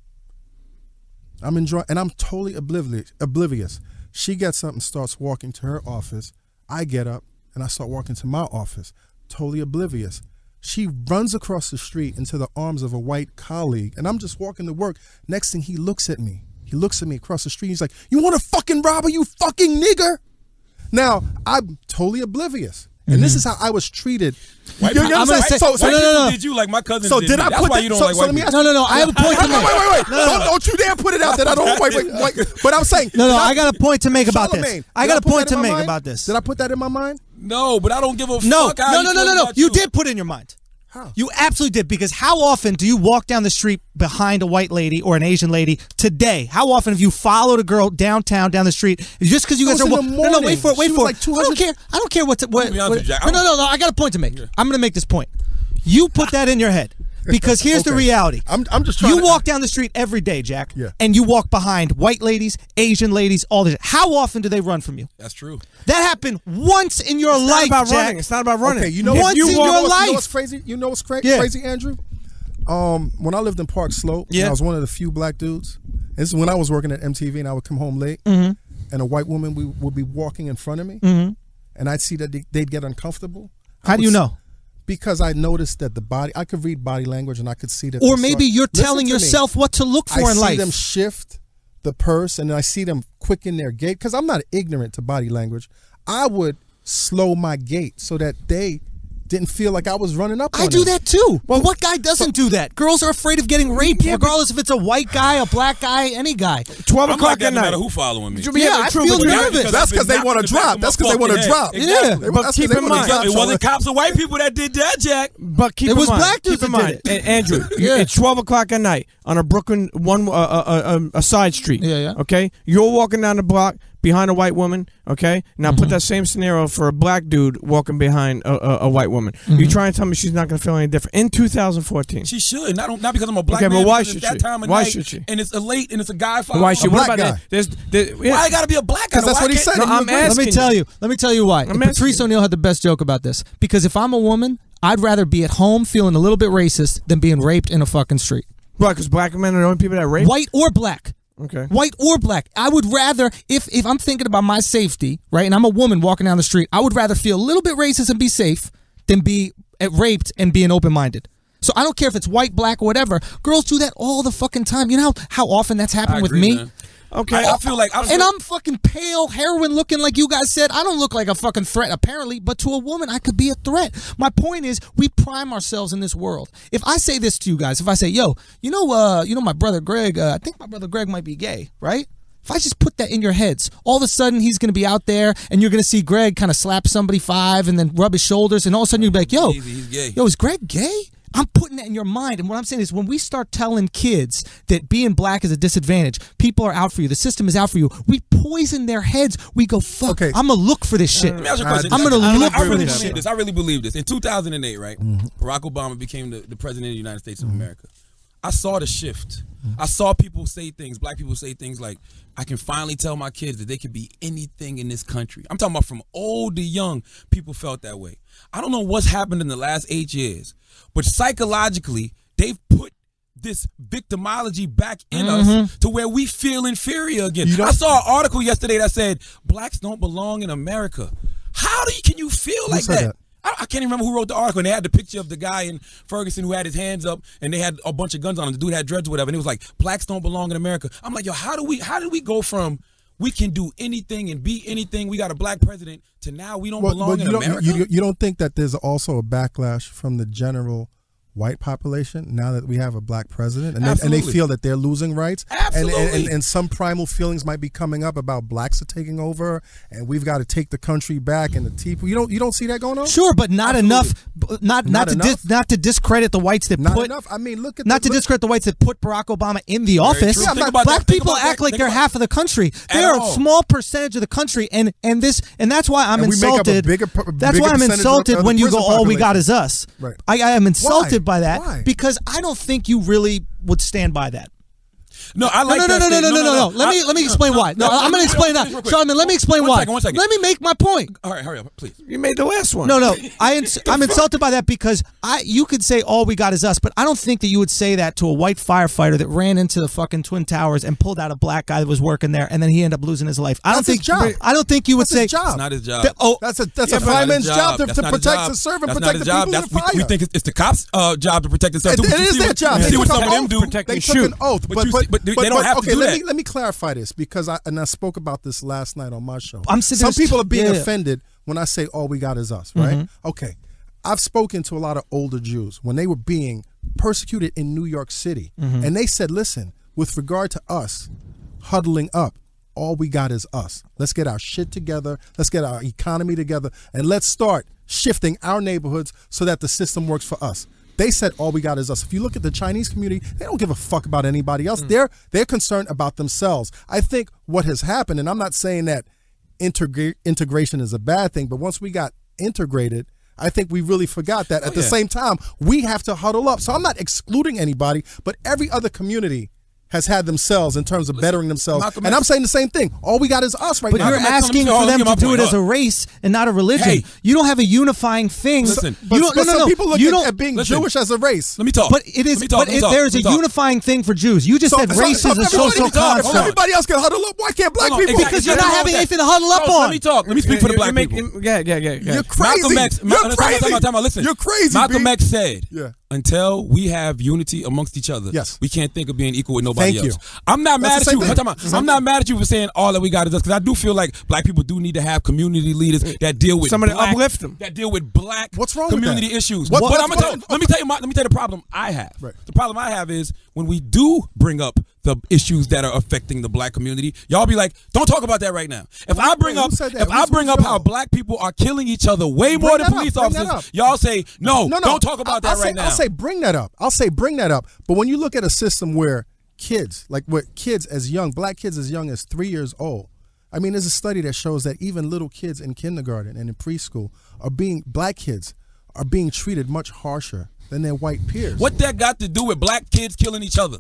I'm enjoying, and I'm totally oblivious. She gets up and starts walking to her office. I get up and I start walking to my office, totally oblivious. She runs across the street into the arms of a white colleague, and I'm just walking to work. Next thing, he looks at me. He looks at me across the street. He's like, "You want to fucking rob her, you fucking nigger?" Now, I'm totally oblivious. And this is how I was treated. White You know people- what I'm say- saying? white no, people no. did you like my cousin So did did me. I That's put why that? you don't So like so white let me people. ask. No. I have a point to make. Wait. No. Don't you dare put it out that I don't white. But I'm saying. No, I got a point to make about this. Charlamagne, I did got a put point that in to my make mind? about this. Did I put that in my mind? No, but I don't give a No. fuck how you feel about You did put it in your mind. How? You absolutely did, because how often do you walk down the street behind a white lady or an Asian lady today? How often have you followed a girl downtown down the street just because you guys It are was in the No, wait for it. morning. She was like I 200 don't care. I don't care what. be honest with you, Jack. No. I got a point to make. I'm going to make this point. You put that in your head. Because here's the Okay. reality. I'm just trying. You walk down the street every day, Jack, Yeah. and you walk behind white ladies, Asian ladies, all this. How often do they run from you? That's true. That happened once in your It's life, not about Jack. running. It's not about running. Okay, you know Once you in know your what's- You life. know what's crazy? You know what's Yeah. crazy, Andrew? When I lived in Park Slope, Yeah. I was one of the few black dudes. This is when I was working at MTV, and I would come home late, Mm-hmm. and a white woman would be walking in front of me, and I'd see that they'd get uncomfortable. How do you know? because I noticed that I could read body language and I could see that. Or maybe you're telling yourself what to look for in life. I see them shift the purse and I see them quicken their gait because I'm not ignorant to body language. I would slow my gait so that they didn't feel like I was running up on them. I do that too. Well, what guy doesn't do that? Girls are afraid of getting raped, regardless if it's a white guy, a black guy, any guy. 12 I'm o'clock like that at no night. matter who following me. Yeah, I feel nervous. That's because they want to drop. That's because they want to drop. Exactly. But keep in mind, It wasn't cops or white people that did that, Jack. But keep It in was mind, black dudes keep in that mind, did it. Andrew, it's 12 o'clock at night on a Brooklyn a side street. Yeah. Okay, you're walking down the block behind a white woman. Okay, now put that same scenario for a black dude walking behind a white woman. You trying to tell me she's not going to feel any different in 2014? She should. Not because I'm a black Okay, man. but why because should it's that she? time of Why night, should she? And it's a late and it's a guy following. Why should? black What about guy. that? Why I gotta be a black guy? Because that's Why what he can't- said. No, and I'm you agree. asking. Let me tell you why. I'm Patrice asking. O'Neal had the best joke about this. Because if I'm a woman, I'd rather be at home feeling a little bit racist than being raped in a fucking street. Right, because black men are the only people that rape. White or black. Okay. White or black. I would rather, if I'm thinking about my safety, right, and I'm a woman walking down the street, I would rather feel a little bit racist and be safe than be raped and being open-minded. So I don't care if it's white, black, or whatever. Girls do that all the fucking time. You know how often that's happened I with agree, me? man. Okay. I feel like And I'm fucking pale, heroin looking like you guys said. I don't look like a fucking threat, apparently, but to a woman, I could be a threat. My point is, we prime ourselves in this world. If I say this to you guys, if I say, yo, you know my brother Greg, I think my brother Greg might be gay, right? If I just put that in your heads, all of a sudden he's going to be out there and you're going to see Greg kind of slap somebody 5 and then rub his shoulders and all of a sudden you'll be like, yo, He's gay. is Greg gay? I'm putting that in your mind. And what I'm saying is when we start telling kids that being black is a disadvantage, people are out for you, the system is out for you, we poison their heads. We go, fuck, Okay. I'm going to look for this shit. Let me ask you a question. I'm going to look I for really this believe shit. this. I really believe this. In 2008, right, Barack Obama became the president of the United States of America. I saw the shift. I saw people say things, black people say things like, I can finally tell my kids that they can be anything in this country. I'm talking about from old to young, people felt that way. I don't know what's happened in the last 8 years, but psychologically, they've put this victimology back in us to where we feel inferior again. I saw an article yesterday that said, blacks don't belong in America. Can you feel like said that? I can't even remember who wrote the article, and they had the picture of the guy in Ferguson who had his hands up, and they had a bunch of guns on him. The dude had dreads or whatever, and it was like, blacks don't belong in America. I'm like, yo, how did we go from we can do anything and be anything, we got a black president, to now we don't belong in America? You don't think that there's also a backlash from the general white population now that we have a black president, and they feel that they're losing rights? Absolutely. And some primal feelings might be coming up about blacks are taking over, and we've got to take the country back. And the people, you don't see that going on? Sure, but not enough. Not to discredit the whites that Not put. enough. I mean, look at Not to discredit the whites that put Barack Obama in the office. true. Think about Black that. Think people about act that. like Think they're about- half of the country. At They're a all. small percentage of the country, and that's why I'm And we make up a insulted. bigger That's bigger why I'm percentage insulted of the when you go, prison all we got population. is us. Right. I am insulted by that Why? because I don't think you really would stand by that. No, I like no. that statement. No. Let me explain why. No, I'm going to explain that. Charlamagne, let me explain why. One second. Let me make my point. All right, hurry up, please. You made the last one. No. I'm insulted by that because you could say all we got is us, but I don't think that you would say that to a white firefighter that ran into the fucking Twin Towers and pulled out a black guy that was working there, and then he ended up losing his life. I don't That's his think. job. I don't think you would That's say. his job. It's not his job. That's a Yeah, but fireman's not his job to That's not his protect job. the servant, That's protect not the his people job. in the fire. We think it's the cops' job to protect themselves. It is their job. You They see what took some an of them oath. do. Protect They and took shoot. an oath, But they don't have to okay, do that. let me clarify this because I spoke about this last night on my show. Some Some people are being yeah. offended when I say all we got is us, right? Okay. I've spoken to a lot of older Jews when they were being persecuted in New York City, and they said, listen, with regard to us huddling up, all we got is us. Let's get our shit together. Let's get our economy together, and let's start shifting our neighborhoods so that the system works for us. They said all we got is us. If you look at the Chinese community, they don't give a fuck about anybody else. They're concerned about themselves. I think what has happened, and I'm not saying that integration is a bad thing, but once we got integrated, I think we really forgot that at the same time, we have to huddle up. So I'm not excluding anybody, but every other community has had themselves in terms of bettering themselves. Malcolm and X- I'm saying the same thing. All we got is us right But now. you're Malcolm X, asking let for me them get my to do point. it as a race and not a religion. Hey. You don't have a unifying thing. Listen, But, you don't, but no, no, some no. people look You at, don't- at being listen. Jewish as a race. Let me talk. But it is. Let me talk, But there is a unifying thing for Jews. You just said race is a social So construct. everybody else can huddle up. Why can't black Hold on, people? exactly. Because you're not having anything to huddle up Bro, on. Let me talk. Let me speak for the black people. Yeah. You're crazy. Malcolm X. You're crazy. Time out. Listen. You're crazy. Malcolm B. X said, Yeah. until we have unity amongst each other, Yes. we can't think of being equal with nobody Thank else. you. I'm not mad That's at the you. same I'm thing. not mad at you for saying all that we got is us, because I do feel like black people do need to have community leaders that deal with Somebody black, uplift them. that deal with black What's wrong with community that? issues. What- But what's I'm gonna wrong? let me tell you the problem I have. Right. The problem I have is when we do bring up the issues that are affecting the black community, y'all be like, don't talk about that right now. If I bring who up said that? if I Who's- bring who's up how y'all? black people are killing each other way more Bring than that up, police bring that officers, up. y'all say no, No, don't talk about that right now. I'll say bring that up. But when you look at a system where kids, like what kids as young, black kids as young as 3 years old, I mean, there's a study that shows that even little kids in kindergarten and in preschool black kids are being treated much harsher than their white peers. What that got to do with black kids killing each other?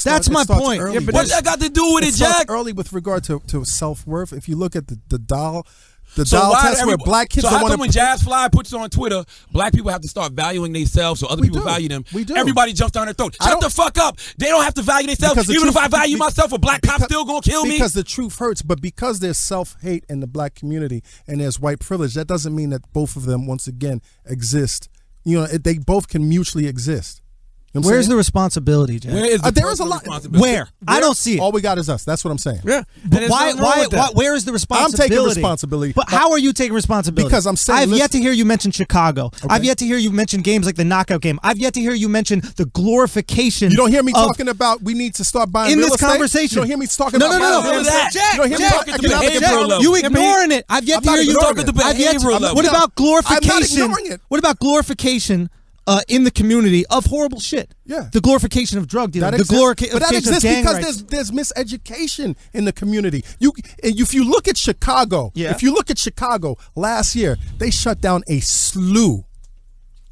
That's my point. Early, Yeah, but What that got to do with it, starts Jack? early with regard to self-worth. If you look at the doll So doll why test where black kids so how want come when Jazz Fly puts on Twitter, black people have to start valuing themselves so other We people do. value them? We do. Everybody jumps down their throat. I Shut don't- the fuck up. They don't have to value themselves. Because the Even if truth- I value be- myself, a black cop because- still gonna kill me. Because the truth hurts, but because there's self-hate in the black community and there's white privilege, that doesn't mean that both of them, once again, exist. You know, they both can mutually exist. You know what I'm Where's saying? the responsibility, Jack? Where is the there is a personal lot- responsibility? Where? I don't see it. All we got is us. That's what I'm saying. Yeah. But why? Where is the responsibility? I'm taking responsibility. But how are you taking responsibility? Because I'm saying, I've yet listen- to hear you mention Chicago. I've yet to hear you mention games like the knockout game. I've yet to hear you mention the glorification. You don't hear me of- talking about we need to start buying in real this estate? conversation. You don't hear me talking no, about no, no, buying real no. estate? Jack, You don't hear me Jack, talking economic Jack, improvement? you ignoring it. I've yet I'm to not hear you ignoring talking. it. I've yet behavioral level. What about I'm not glorification? ignoring it. What about glorification? In the community of horrible shit. Yeah. The glorification of drug dealing. That The exists, glorification but that of exists gang because rights. there's miseducation in the community. If you look at Chicago, last year they shut down a slew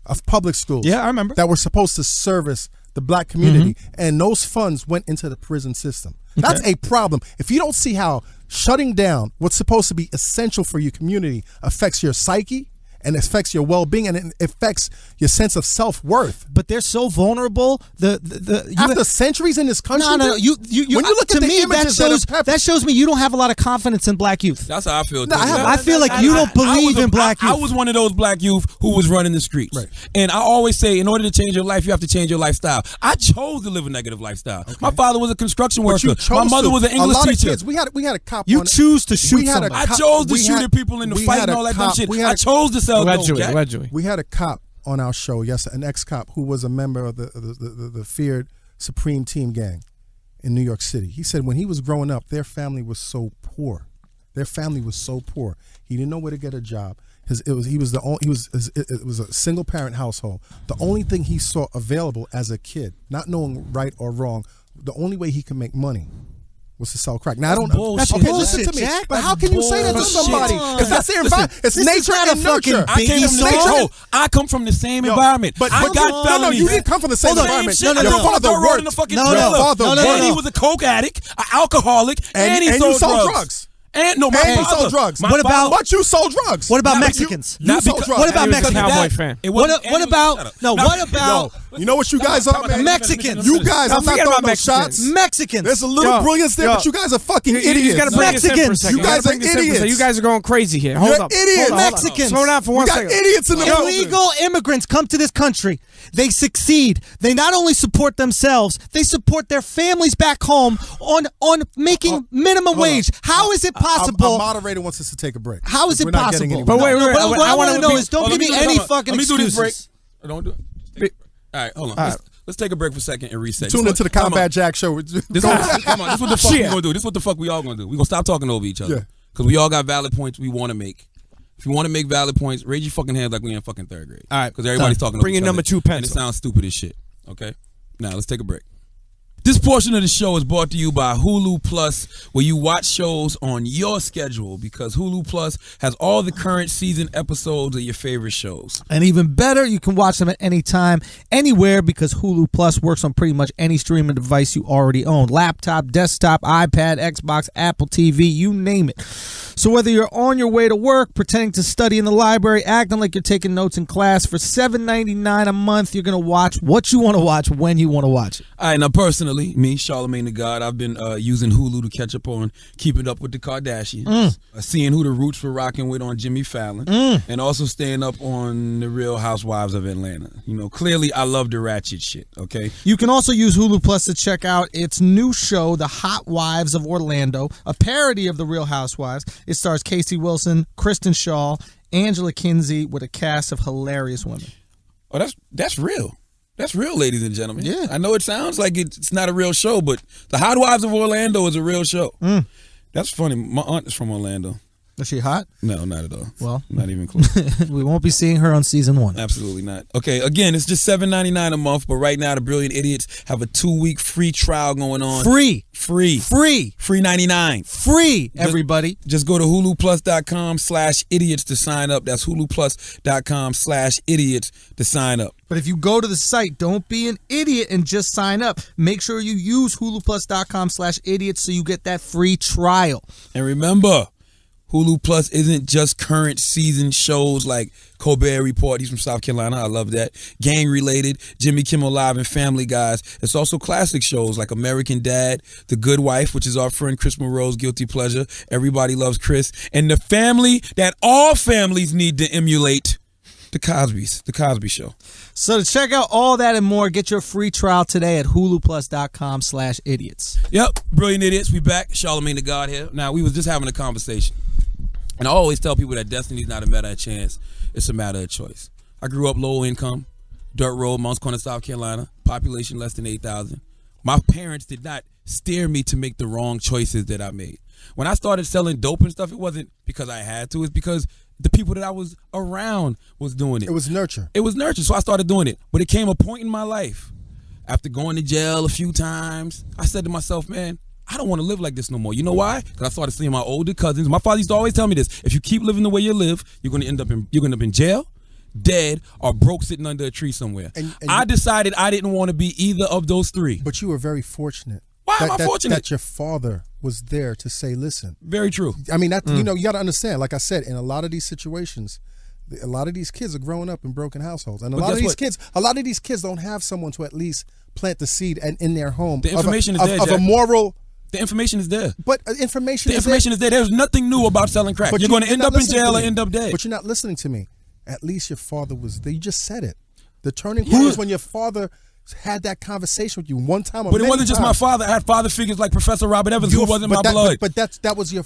of public schools. Yeah, I remember. That were supposed to service the black community, and those funds went into the prison system. That's a problem. If you don't see how shutting down what's supposed to be essential for your community affects your psyche and affects your well-being and it affects your sense of self-worth. But they're so vulnerable. After centuries in this country, No. dude, You when you look to at the me, images that shows me you don't have a lot of confidence in black youth. That's how I feel. No, too. I feel like you don't believe in black I youth. was one of those black youth who was running the streets. Right. And I always say, in order to change your life, you have to change your lifestyle. I chose to live a negative lifestyle. My father was a construction But worker. you chose My mother to. was an English a lot teacher. Of kids, we had a cop. You on, choose to shoot we had a somebody. I chose to we shoot had- at people in the we fight had and a all that dumb cop- shit. we had I a- chose to sell dope. Jack. Allegedly. We had a cop on our show, yes, an ex-cop who was a member of the feared Supreme Team gang in New York City. He said when he was growing up, their family was so poor. He didn't know where to get a job. It was a single parent household. The only thing he saw available as a kid, not knowing right or wrong, the only way he could make money was to sell crack. Now I don't know. bullshit, Okay, Jack. listen to me. Jack. But how can you say that to Bullshit. somebody if that's their environment? It's this is nature not a and fucking nurture. I came Baby from the song. same. I come from the same environment. But I got no, felonies. you didn't come from the same Hold on. environment. Same shit. Your I father got rode in the worked. fucking No, no, trailer. no. Father No, no, worked. And he was a coke addict, an alcoholic, and he sold drugs. And no, my And you father sold drugs. my What father- about- But you sold drugs. What about Not Mexicans? You sold drugs. What about And he was a Mexicans? Cowboy fan. It wasn't- What about- Shut up. no, what about- Yo, you know what you guys are, man? Mexicans. You guys, Now, I'm not forget throwing about no Mexicans. shots. Mexicans. There's a little Yo, brilliance there, yo. but you guys are fucking You idiots. got to bring this in for a Mexicans. second. You guys gotta bring are this in for a second. idiots. You guys are going crazy here. Hold You're up. idiots. Hold on, hold on. Mexicans. Slow down for We one got second. idiots in the building. Illegal immigrants come to this country. They succeed. They not only support themselves, they support their families back home on making minimum wage. How is it possible? Our moderator wants us to take a break. How is it We're not getting possible? anywhere. But wait, No, what I want to know is don't Hold on, give me let do any this. fucking Let me do this break. excuses. Don't do it. All right, hold on. Let's take a break for a second and reset. Tune into the Combat Jack Show. Come on, this is what the fuck we gonna do. This is what the fuck we all gonna do. We gonna stop talking over each other. Yeah. Because we all got valid points we want to make. If you want to make valid points, raise your fucking hands like we in fucking third grade. All right, Because everybody's talking over Bring each your number other, two and it pencil. sounds stupid as shit. Okay? Now, let's take a break. This portion of the show is brought to you by Hulu Plus, where you watch shows on your schedule because Hulu Plus has all the current season episodes of your favorite shows. And even better, you can watch them at any time, anywhere, because Hulu Plus works on pretty much any streaming device you already own. Laptop, desktop, iPad, Xbox, Apple TV, you name it. So whether you're on your way to work, pretending to study in the library, acting like you're taking notes in class, for $7.99 a month, you're going to watch what you want to watch when you want to watch it. All right, now personally, me, Charlamagne the God, I've been using Hulu to catch up on Keeping Up with the Kardashians, seeing who the Roots were rocking with on Jimmy Fallon, and also staying up on the Real Housewives of Atlanta. You know, clearly I love the ratchet shit, okay? You can also use Hulu Plus to check out its new show, The Hot Wives of Orlando, a parody of The Real Housewives. It stars Casey Wilson, Kristen Shaw, Angela Kinsey, with a cast of hilarious women. Oh, that's real. That's real, ladies and gentlemen. Yeah. I know it sounds like it's not a real show, but The Hot Wives of Orlando is a real show. That's funny. My aunt is from Orlando. Is she hot? No, not at all. Well, not even close. we won't be seeing her on season 1. Absolutely not. Okay, again, it's just $7.99 a month, but right now the Brilliant Idiots have a 2-week free trial going on. Free. Free 99. Free, everybody. Just go to huluplus.com/idiots to sign up. That's huluplus.com/idiots to sign up. But if you go to the site, don't be an idiot and just sign up. Make sure you use huluplus.com/idiots so you get that free trial. And remember, Hulu Plus isn't just current season shows like Colbert Report. He's from South Carolina. I love that. Gang related, Jimmy Kimmel Live, and Family Guys. It's also classic shows like American Dad, The Good Wife, which is our friend Chris Monroe's guilty pleasure. Everybody loves Chris. And the family that all families need to emulate, The Cosby Show. So to check out all that and more, get your free trial today at huluplus.com/idiots. Yep, Brilliant Idiots. We back. Charlamagne the God here. Now, we was just having a conversation. And I always tell people that destiny's not a matter of chance. It's a matter of choice. I grew up low income, dirt road, Mounts Corner, South Carolina, population less than 8,000. My parents did not steer me to make the wrong choices that I made. When I started selling dope and stuff, it wasn't because I had to. It's because the people that I was around was doing it. It was nurture. It was nurture, so I started doing it. But it came a point in my life, after going to jail a few times, I said to myself, man, I don't want to live like this no more. You know why? Because I started seeing my older cousins. My father used to always tell me this: if you keep living the way you live, you're going to end up in jail, dead, or broke sitting under a tree somewhere. And I decided I didn't want to be either of those three. But you were very fortunate. Why am I fortunate? That your father was there to say, listen. Very true. I mean, that you know, you got to understand, like I said, in a lot of these situations, a lot of these kids are growing up in broken households. And a lot of these kids don't have someone to at least plant the seed and in their home. The information is there, of a moral. The information is there. But information is there. There's nothing new about selling crack. But you're going to end up in jail or end up dead. But you're not listening to me. At least your father was there. You just said it. The turning point was when your father had that conversation with you one time. But it wasn't just my father. I had father figures like Professor Robert Evans, who wasn't my blood. But that was you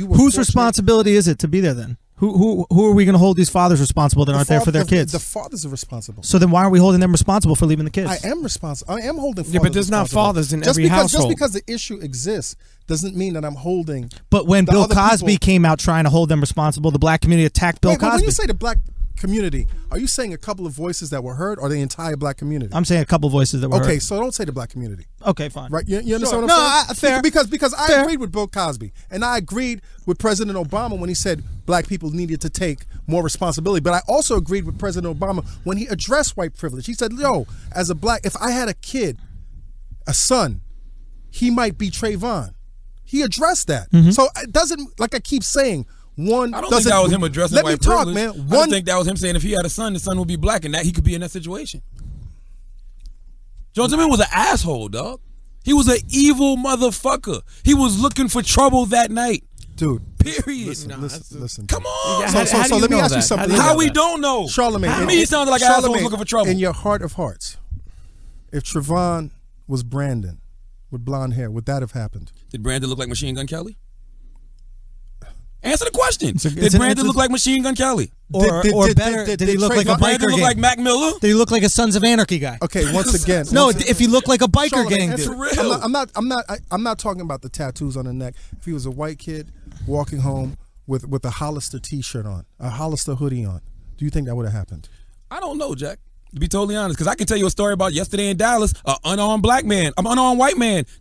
were. Whose responsibility is it to be there then? Who are we going to hold these fathers responsible that aren't there for their kids? The fathers are responsible. So then why aren't we holding them responsible for leaving the kids? I am responsible. I am holding fathers but there's not fathers in every household. Just because the issue exists doesn't mean that I'm holding. But when Bill Cosby came out trying to hold them responsible, the black community attacked Bill Cosby. When you say the black community, are you saying a couple of voices that were heard or the entire black community? I'm saying a couple voices that were heard. Okay, so don't say the black community. Okay, fine. Right? You understand what I'm saying? Fair. Because I agreed with Bill Cosby, and I agreed with President Obama when he said black people needed to take more responsibility. But I also agreed with President Obama when he addressed white privilege. He said, yo, as a black, if I had a kid, a son, he might be Trayvon. He addressed that. So it doesn't, like I keep saying, I don't think that was him addressing white privilege. Man. I think that was him saying if he had a son, the son would be black, and that he could be in that situation. Joe Zimmerman was an asshole, dog. He was an evil motherfucker. He was looking for trouble that night. Dude. Period. Listen. Come on. Yeah, so let me ask you something. How we don't know? Charlamagne. To me, he sounded like an asshole looking for trouble. In your heart of hearts, if Trayvon was Brandon with blonde hair, would that have happened? Did Brandon look like Machine Gun Kelly? Answer the question. Did Brandon look like Machine Gun Kelly? Or better, did he look like a biker Brandon look gang? like Mac Miller? Did he look like a Sons of Anarchy guy? Okay, once again. If he looked like a biker gang Charlamagne, dude. For real. I'm not talking about the tattoos on the neck. If he was a white kid walking home with a Hollister T-shirt on, a Hollister hoodie on, do you think that would have happened? I don't know, Jack. To be totally honest, because I can tell you a story about yesterday in Dallas, an unarmed white man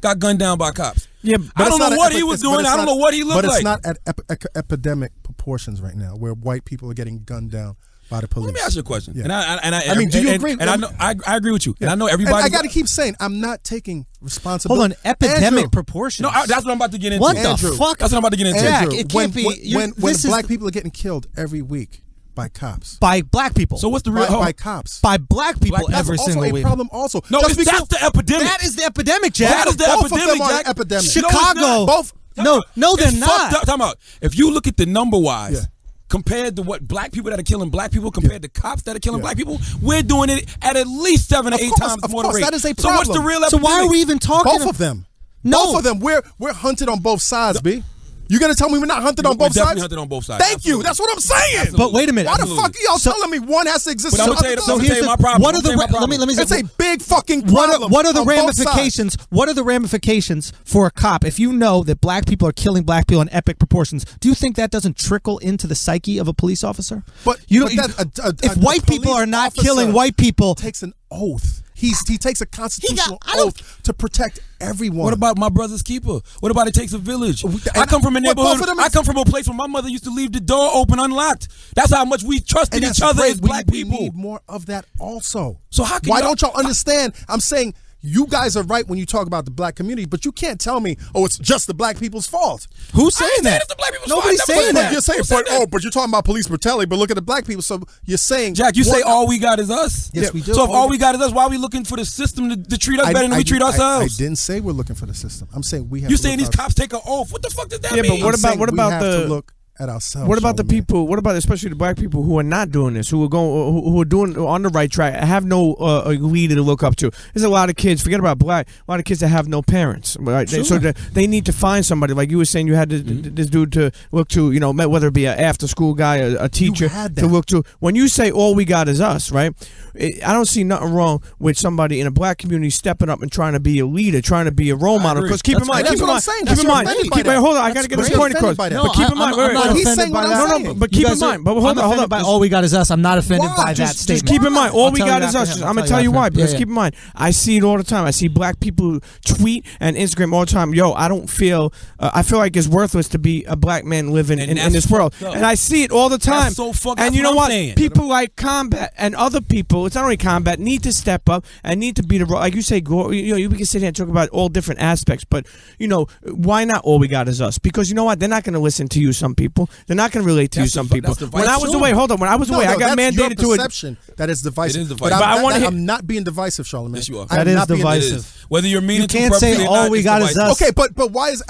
got gunned down by cops. Yeah, I don't know what he was doing. I don't know what he looked like. But it's not at epidemic proportions right now, where white people are getting gunned down by the police. Let me ask you a question. Yeah. I mean, do you agree? And I know I agree with you. Yeah. And I know everybody. And I got to keep saying, I'm not taking responsibility. Hold on, epidemic Andrew, proportions. No, that's what I'm about to get into. What Andrew, the fuck? That's what I'm about to get into. Jack, Andrew, it can't be. when this is black people are getting killed every week by cops. by black people. So what's the real? By cops. by black people Black- every That's also single a week. problem also. No, Just because that's the epidemic. That is the epidemic, Jack. That is the both of epidemic, them are Jack. an epidemic. Chicago. Both. No, they're It's not. fucked up. Time out. If you look at the number wise. Yeah. Compared to what black people that are killing black people, compared to cops that are killing black people, we're doing it at least 7 or 8 times of more the course, rate. that is a So what's the problem. real So epidemic? why are we even talking? Both of them. No. Both of them. We're hunted on both sides, B. You gonna tell me we're not hunted on We're both definitely sides? hunted on both sides. Thank you. Absolutely. That's what I'm saying. Absolutely. But wait a minute. Why the Absolutely. fuck are y'all So- telling me one has to exist? But I'm and gonna the tell other you doesn't? my problem. What are the I'm gonna tell you my let me It's say, a big fucking problem. what are the on both sides. ramifications? What are the ramifications for a cop if you know that black people are killing black people in epic proportions? Do you think that doesn't trickle into the psyche of a police officer? But you know, a if white people police are not officer killing white people, takes an oath. He takes a constitutional I don't- oath to protect everyone. What about my brother's keeper? What about it takes a village? And I come from a what, both neighborhood. of them I come from a place where my mother used to leave the door open unlocked. That's how much we trusted and each that's other great. as black we people. need more of that also. So how can why y'all- don't y'all understand? I'm saying you guys are right when you talk about the black community, but you can't tell me, oh, it's just the black people's fault. who's I saying ain't saying that? it's the black people's Nobody's fault. I never saying said that. You're saying, Who said that? but you're talking about police brutality, but look at the black people. So you're saying, Jack, you say all we got is us. Yes, we do. So if all we got is us, why are we looking for the system to treat us better than we treat ourselves? I didn't say we're looking for the system. I'm saying we have. You to saying look these out- cops take an oath? What the fuck does that Yeah, mean? but what I'm saying about we have the to look at ourselves? What about the Charlamagne. people? What about especially the black people who are not doing this, who are going, who are doing on the right track, have no leader to look up to? There's a lot of kids. Forget about black. A lot of kids that have no parents. Right? So they need to find somebody. Like you were saying, you had this dude to look to. You know, whether it be an after school guy, a teacher had to that. look to. When you say all we got is us, right? I don't see nothing wrong with somebody in a black community stepping up and trying to be a leader, trying to be a role model. agree. Because keep in mind, That's keep in what I'm mind, saying. keep That's in what mind. I'm offended by Wait, that. hold on. I That's got to get this great. point across. Offended by that. But keep in mind, I'm not He's offended saying by what that. I'm no, saying. but You keep guys in are- mind. But I'm hold on. offended by all we got is us. I'm not offended Why? by that Just statement. keep in mind, all I'll we tell got you is after us. him. I'll I'm gonna tell tell you after why. him. Because Yeah, keep in mind, I see it all the time. I see black people tweet and Instagram all the time. Yo, I don't feel. I feel like it's worthless to be a black man living And in that's this world. fucked up. And I see it all the time. That's so fucked- And that's you know what I'm what? saying. People like Combat and other people. It's not only Combat. Need to step up and need to be the like you say. You can sit here and talk about all different aspects, but you know why not? All we got is us. Because you know what? They're not going to listen to you. Some people. They're not going to relate to you. That's the Some fu- people. that's the When I was vice. away, hold on. When I was away, I got that's mandated your to it. perception that is divisive. It is divisive. But But I wanna hear- I'm not being divisive, Charlamagne. Yes, you are. I'm That is not being divisive. It is. Whether you're meaning You can't say purposely or all not, we it's got is divisive. us. Okay, but why is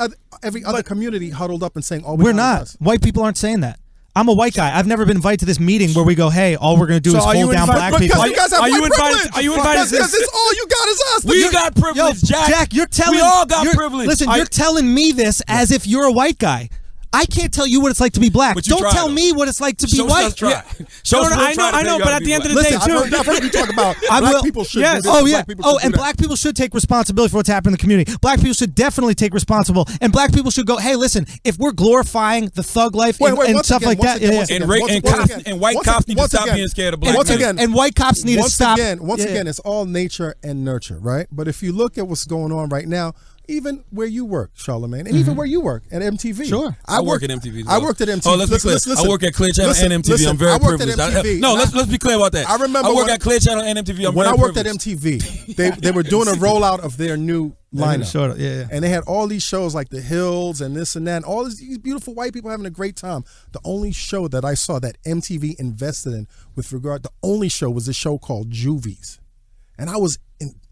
every other community huddled up and saying all we We're got not. is us? White people aren't saying that. I'm a white guy. I've never been invited to this meeting where we go, hey, all we're going to do So is are you hold down invited- black Because people. you guys have Are you white invited- privilege. are you invited to Because this- it's all you got is us. We got privilege, Jack. You're telling We all got you're- privilege. Listen, Are you're you- telling me this as if you're a white guy. I can't tell you what it's like to be black. But you Don't try, tell though. me what it's like to be Schulz white. does try. No, Schulz no, will I try to know, tell you but how at to the be end of the black. day, Listen, too. I've heard you talk about I black will- people should Yes. do this. Oh yeah. Black people should do And that. black people should take responsibility for what's happening in the community. Black people should definitely take responsible. And black people should go, hey, listen, if we're glorifying the thug life and once stuff again, like that, once yeah, again, And once cops again, and white once cops need to once stop again, being scared of black once people. again, and white cops need to stop. Once Yeah. again, it's all nature and nurture, right? But if you look at what's going on right now, even where you work, Charlamagne, and even where you work at MTV. Sure. I work at MTV. I worked at MTV. Oh, let's be clear. Listen, I work at Clear Channel listen, and MTV. listen, I'm very I worked at privileged. MTV. No, let's be clear about that. I remember I work when- at Clear Channel and MTV. I'm when very I worked at privileged. MTV, they were doing a rollout of their new lineup. Shut up. Yeah. And they had all these shows like The Hills and this and that, and all these beautiful white people having a great time. The only show that I saw that MTV invested in with regard, the only show was a show called Juvies. And I was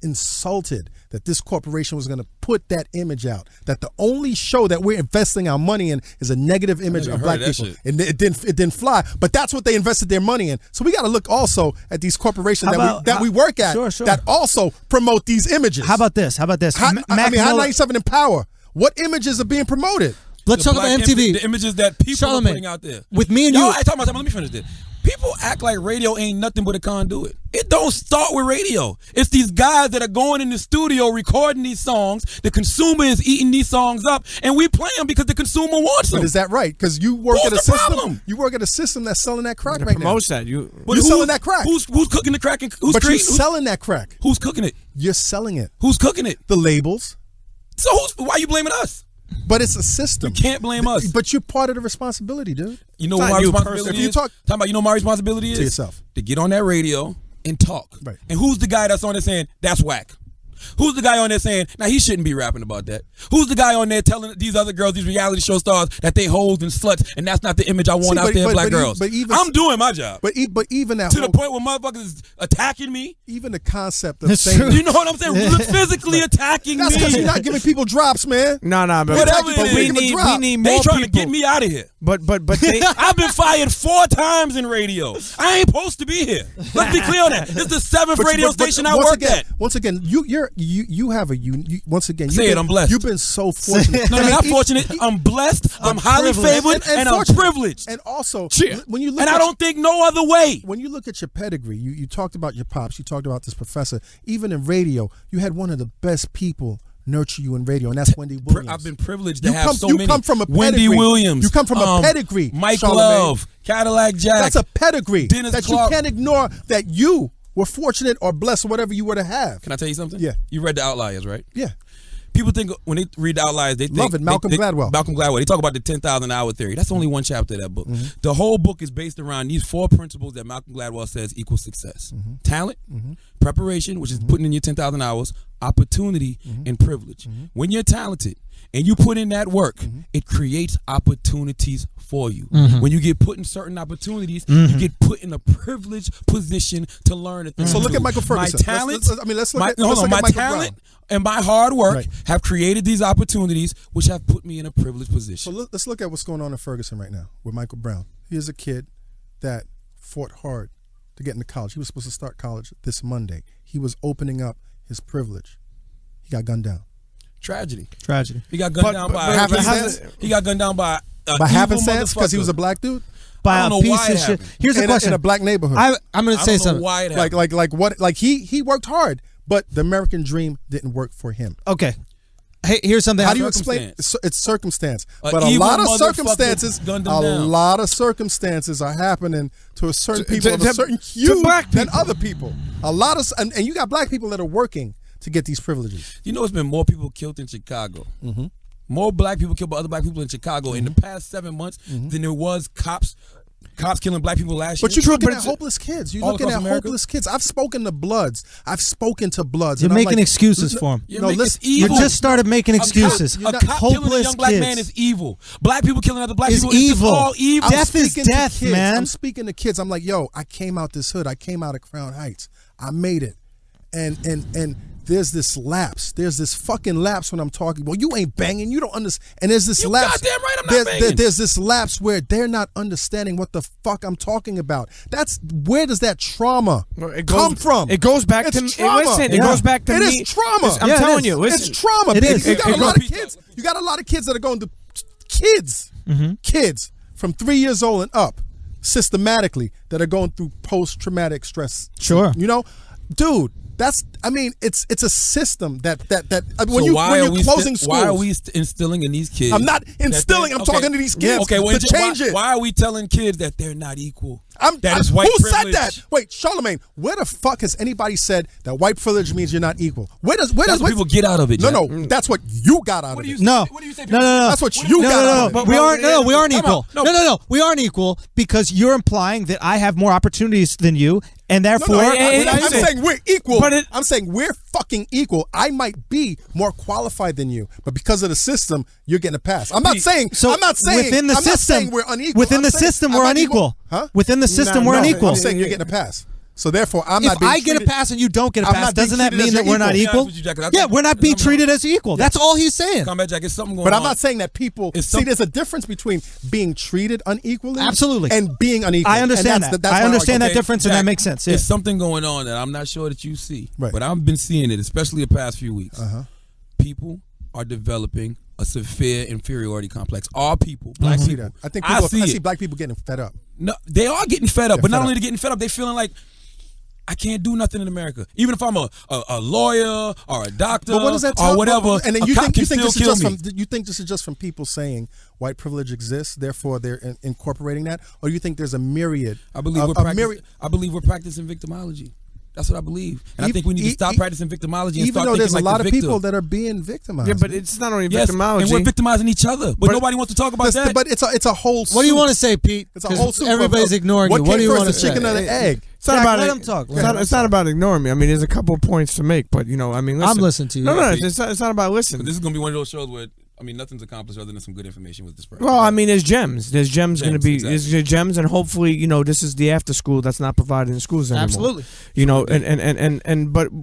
insulted that this corporation was going to put that image out, that the only show that we're investing our money in is a negative image never of heard black of that people. shit. And it didn't fly, but that's what they invested their money in. So we got to look also at these corporations that we work at Sure. that also promote these images. How about this? How Mac 97 in Power? What images are being promoted? Let's The talk about black MTV. the images that people are Charlamagne, putting out there. with me and Yo, you- I talk about something. Let me finish this. People act like radio ain't nothing but a conduit. It don't start with radio. It's these guys that are going in the studio recording these songs. The consumer is eating these songs up, and we play them because the consumer wants them. But is that right? Because you work Who's at a the system. problem? You work at a system that's selling that crack It right now. promotes that. You're selling that crack. Who's cooking the crack? And who's But you're creating? selling that crack. Who's cooking it? You're selling it. Who's cooking it? The labels. So why are you blaming us? But it's a system. You can't blame us. But you're part of the responsibility, dude. You know It's what not my you responsibility personally. is? If you talk- Talking about, you know what my responsibility is? To yourself. To get on that radio and talk. Right. And who's the guy that's on there saying, that's whack? Who's the guy on there saying, now he shouldn't be rapping about that? Who's the guy on there telling these other girls, these reality show stars, that they hoes and sluts, and that's not the image I want out there in black girls? but even- I'm doing my job. But even that to the whole, point where motherfuckers is attacking me. even the concept of That's saying true. You know what I'm saying? Physically attacking that's because you're me. not giving people drops, man. No, but Whatever it but is. we Give a need drop. more They trying people. to get me out of here. But they. I've been fired 4 times in radio. I ain't supposed to be here. Let's be clear on that. This is the 7th But- radio but station I once work again, at. Once again, you have once again. Say it, I'm blessed. You've been so fortunate. No, not fortunate. I'm blessed. I'm highly privileged. favored, and I'm fortunate. privileged. And also, Cheer. when you look And at I don't think no other way. when you look at your pedigree, you talked about your pops, you talked about this professor. Even in radio, you had one of the best people nurture you in radio, and that's Wendy Williams. I've been privileged to You have come- so you many. come from a Wendy pedigree. Williams. You come from a pedigree, Mike Charlamagne. Love, Cadillac Jack. That's a pedigree Dennis that Clark. you can't ignore. That you were fortunate or blessed, or whatever you were to have. Can I tell you something? Yeah. You read The Outliers, right? Yeah. People think when they read The Outliers, they think Love it, Malcolm Gladwell. Malcolm Gladwell. They talk about the 10,000 hour theory. That's only one chapter of that book. Mm-hmm. The whole book is based around these 4 principles that Malcolm Gladwell says equal success: Mm-hmm. talent, preparation, which is putting in your 10,000 hours, opportunity, Mm-hmm. and privilege. When you're talented and you put in that work, Mm-hmm. it creates opportunities for you. When you get put in certain opportunities, you get put in a privileged position to learn a thing. So look or at Michael two. Ferguson. My talent, Let's look my at Michael talent Brown. and my hard work Right. have created these opportunities, which have put me in a privileged position. So let's look at what's going on in Ferguson right now with Michael Brown. Here's a kid that fought hard to get into college. He was supposed to start college this Monday. He was opening up his privilege. He got gunned down. Tragedy. Tragedy. He got gunned down by happenstance? he got gunned down by By happenstance, because he was a black dude By I don't a know why piece it of shit. happened. Here's a in question. a black neighborhood. I'm going to I say don't know something. why it happened. like what? Like he worked hard, but the American dream didn't work for him. Okay. Hey, here's something. How do you Circumstance. explain? It's circumstance, A but a evil lot of motherfucker circumstances, gunned him down. are happening to a certain To- people of to- a certain to hue black than people. other people. A lot of, and you got black people that are working to get these privileges. You know, it's been more people killed in Chicago. More black people killed by other black people in Chicago in the past 7 months than there was cops killing black people last year. But you're looking but at it's- hopeless kids. You're all looking across at America? hopeless kids. I've spoken to Bloods. You're and I'm making like, excuses for him. You're No, making- listen, it's evil. You just started making excuses. A cop killing a Hopeless young black kids. man is evil. Black people killing other black Is people is just evil. all evil. I'm Death is speaking to death, kids. man. I'm speaking to kids. I'm like, yo, I came out this hood. I came out of Crown Heights. I made it. And there's this lapse. There's this fucking lapse when I'm talking. Well, you ain't banging. You don't understand. And there's this You lapse. goddamn right I'm not banging. There's this lapse where they're not understanding what the fuck I'm talking about. Where does that trauma come from? It goes back It's to trauma. listen. It goes back to It me. is trauma. I'm Yeah, it telling is. you, It's listen. trauma, It baby. is. You got It a lot of goes- kids. You got a lot of kids that are going to kids from 3 years old and up, systematically, that are going through post-traumatic stress. Sure. You know, dude. It's a system that when So why you're are we closing schools. why are we instilling in these kids? I'm not that instilling. they- I'm okay. talking to these kids Okay, well, to change it. Why are we telling kids that they're not equal? That is white who privilege. said that? Wait, Charlamagne, where the fuck has anybody said that white privilege means you're not equal? That's what people get out of it. No, Jack. no, that's what you got out What of do you it. say? No. What do you say? No. That's what you got out of it. We aren't. No, we aren't Come equal. on. No. We aren't equal because you're implying that I have more opportunities than you, and therefore, No, Hey, I'm listen. saying we're equal. But I'm saying we're fucking equal. I might be more qualified than you, but because of the system, you're getting a pass. I'm not saying. so I'm not saying. within the I'm not system, saying we're unequal. Within I'm the saying system, I we're might be unequal. more- Huh? Within the system, No, we're no, unequal. I'm saying you're getting a pass. So therefore, I'm If not being I get a treated- pass and you don't get a I'm pass, not being doesn't that treated mean as that your we're not equal. equal? To be honest with you, Jack, 'cause I Yeah, think- we're not being I'm- treated as equal. That's all he's saying. Combat Jack, it's something going But on. I'm not saying that people It's see. some- There's a difference between being treated unequally, Absolutely. and being unequal. I understand And that. that's I my understand that argument. difference, and that makes sense. Yeah. There's something going on that I'm not sure that you see, Right. but I've been seeing it, especially the past few weeks. Uh-huh. People are developing a severe inferiority complex. All people, black I see people. that. I think I I see black people getting fed up. No, they are getting fed up, They're but not fed only up. they getting fed up, they feeling like I can't do nothing in America. Even if I'm a lawyer or a doctor But what does that tell or whatever, And then a you cop think can this still is kill just me. from you think this is just from people saying white privilege exists, therefore they're incorporating that, or you think there's a myriad? I believe we're practicing victimology. That's what I believe, and I think we need to stop practicing victimology and even start though thinking there's like a lot the of victim. people that are being victimized. Yeah, but it's not only Yes, victimology. and we're victimizing each other, but nobody wants to talk about that. But it's a whole. What do you soup. want to say, Pete? It's a whole soup. Everybody's ignoring you. What do you want to the say? chicken or the egg? It's not Jack, about let it. him talk. It's not about ignoring me. I mean, there's a couple of points to make, but I mean, listen. I'm listening to you. No, it's not about But listening. this is gonna be one of those shows where nothing's accomplished other than some good information was dispersed. Well, I mean, there's gems. There's gems going to be. Exactly. There's gems, and hopefully, this is the after school that's not provided in schools anymore. Absolutely. But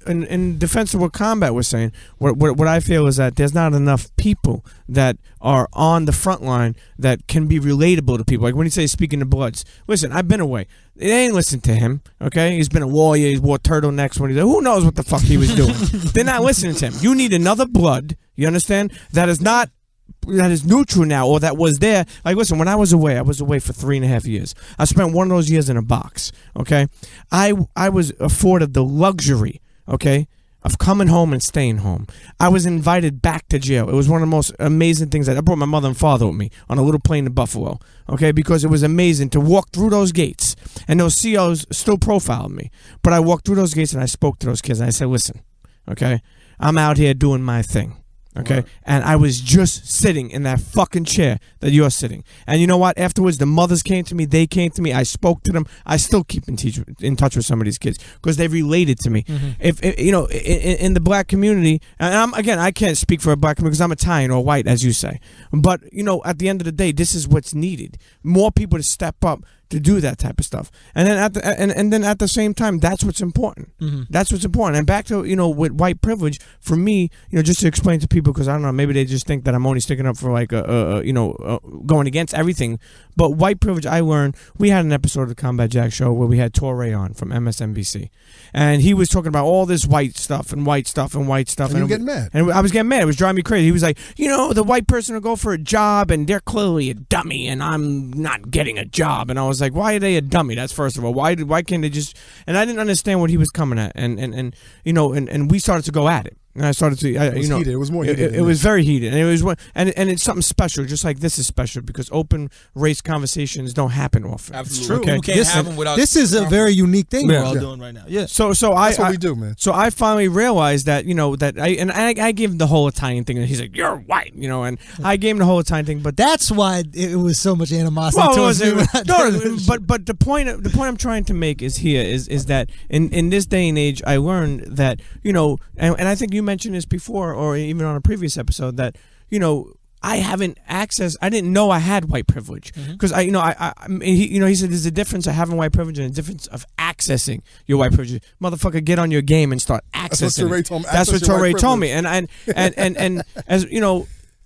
in defense of what Combat was saying, what I feel is that there's not enough people that are on the front line that can be relatable to people. Like when you say speaking to bloods, listen, I've been away. They ain't listened to him, okay? He's been a warrior. He's wore turtlenecks when he's there. Who knows what the fuck he was doing? They're not listening to him. You need another blood, you understand? That is neutral now, or that was there. Like, listen, when I was away for 3.5 years. I spent one of those years in a box, okay? I was afforded the luxury, okay, of coming home and staying home. I was invited back to jail. It was one of the most amazing things. I brought my mother and father with me on a little plane to Buffalo, okay, because it was amazing to walk through those gates, and those COs still profiled me. But I walked through those gates and I spoke to those kids and I said, listen, okay, I'm out here doing my thing. Okay, and I was just sitting in that fucking chair that you're sitting. And you know what? Afterwards, the mothers came to me. They came to me. I spoke to them. I still keep in touch with some of these kids because they related to me. Mm-hmm. If in the black community, and I can't speak for a black community because I'm Italian or white, as you say. But at the end of the day, this is what's needed. More people to step up to do that type of stuff, and then at the same time, that's what's important. Mm-hmm. That's what's important. And back to with white privilege, for me, just to explain to people, because I don't know, maybe they just think that I'm only sticking up for like going against everything. But white privilege, I learned. We had an episode of the Combat Jack Show where we had Torre on from MSNBC, and he was talking about all this white stuff and white stuff and white stuff. And you getting mad? And I was getting mad. It was driving me crazy. He was like, the white person will go for a job, and they're clearly a dummy, and I'm not getting a job. And I was like, why are they a dummy? That's first of all. Why can't they just? And I didn't understand what he was coming at, and we started to go at it. And I started to, heated. It was more heated. It was very heated, and it was and it's something special. Just like this is special because open race conversations don't happen often. Absolutely. Okay? You can't have them without. This is a very unique thing Yeah. we're all Yeah. doing right now. Yeah. So That's what we do, man. So I finally realized that I gave him the whole Italian thing, and he's like, "You're white," and I gave him the whole Italian thing, but That's why it was so much animosity Well, towards me. but the point I'm trying to make is that in this day and age, I learned that and I think you mentioned this before or even on a previous episode that I haven't accessed. I didn't know I had white privilege because he said there's a difference of having white privilege and a difference of accessing your white privilege. Motherfucker, get on your game and start accessing. That's what Torre told me. And as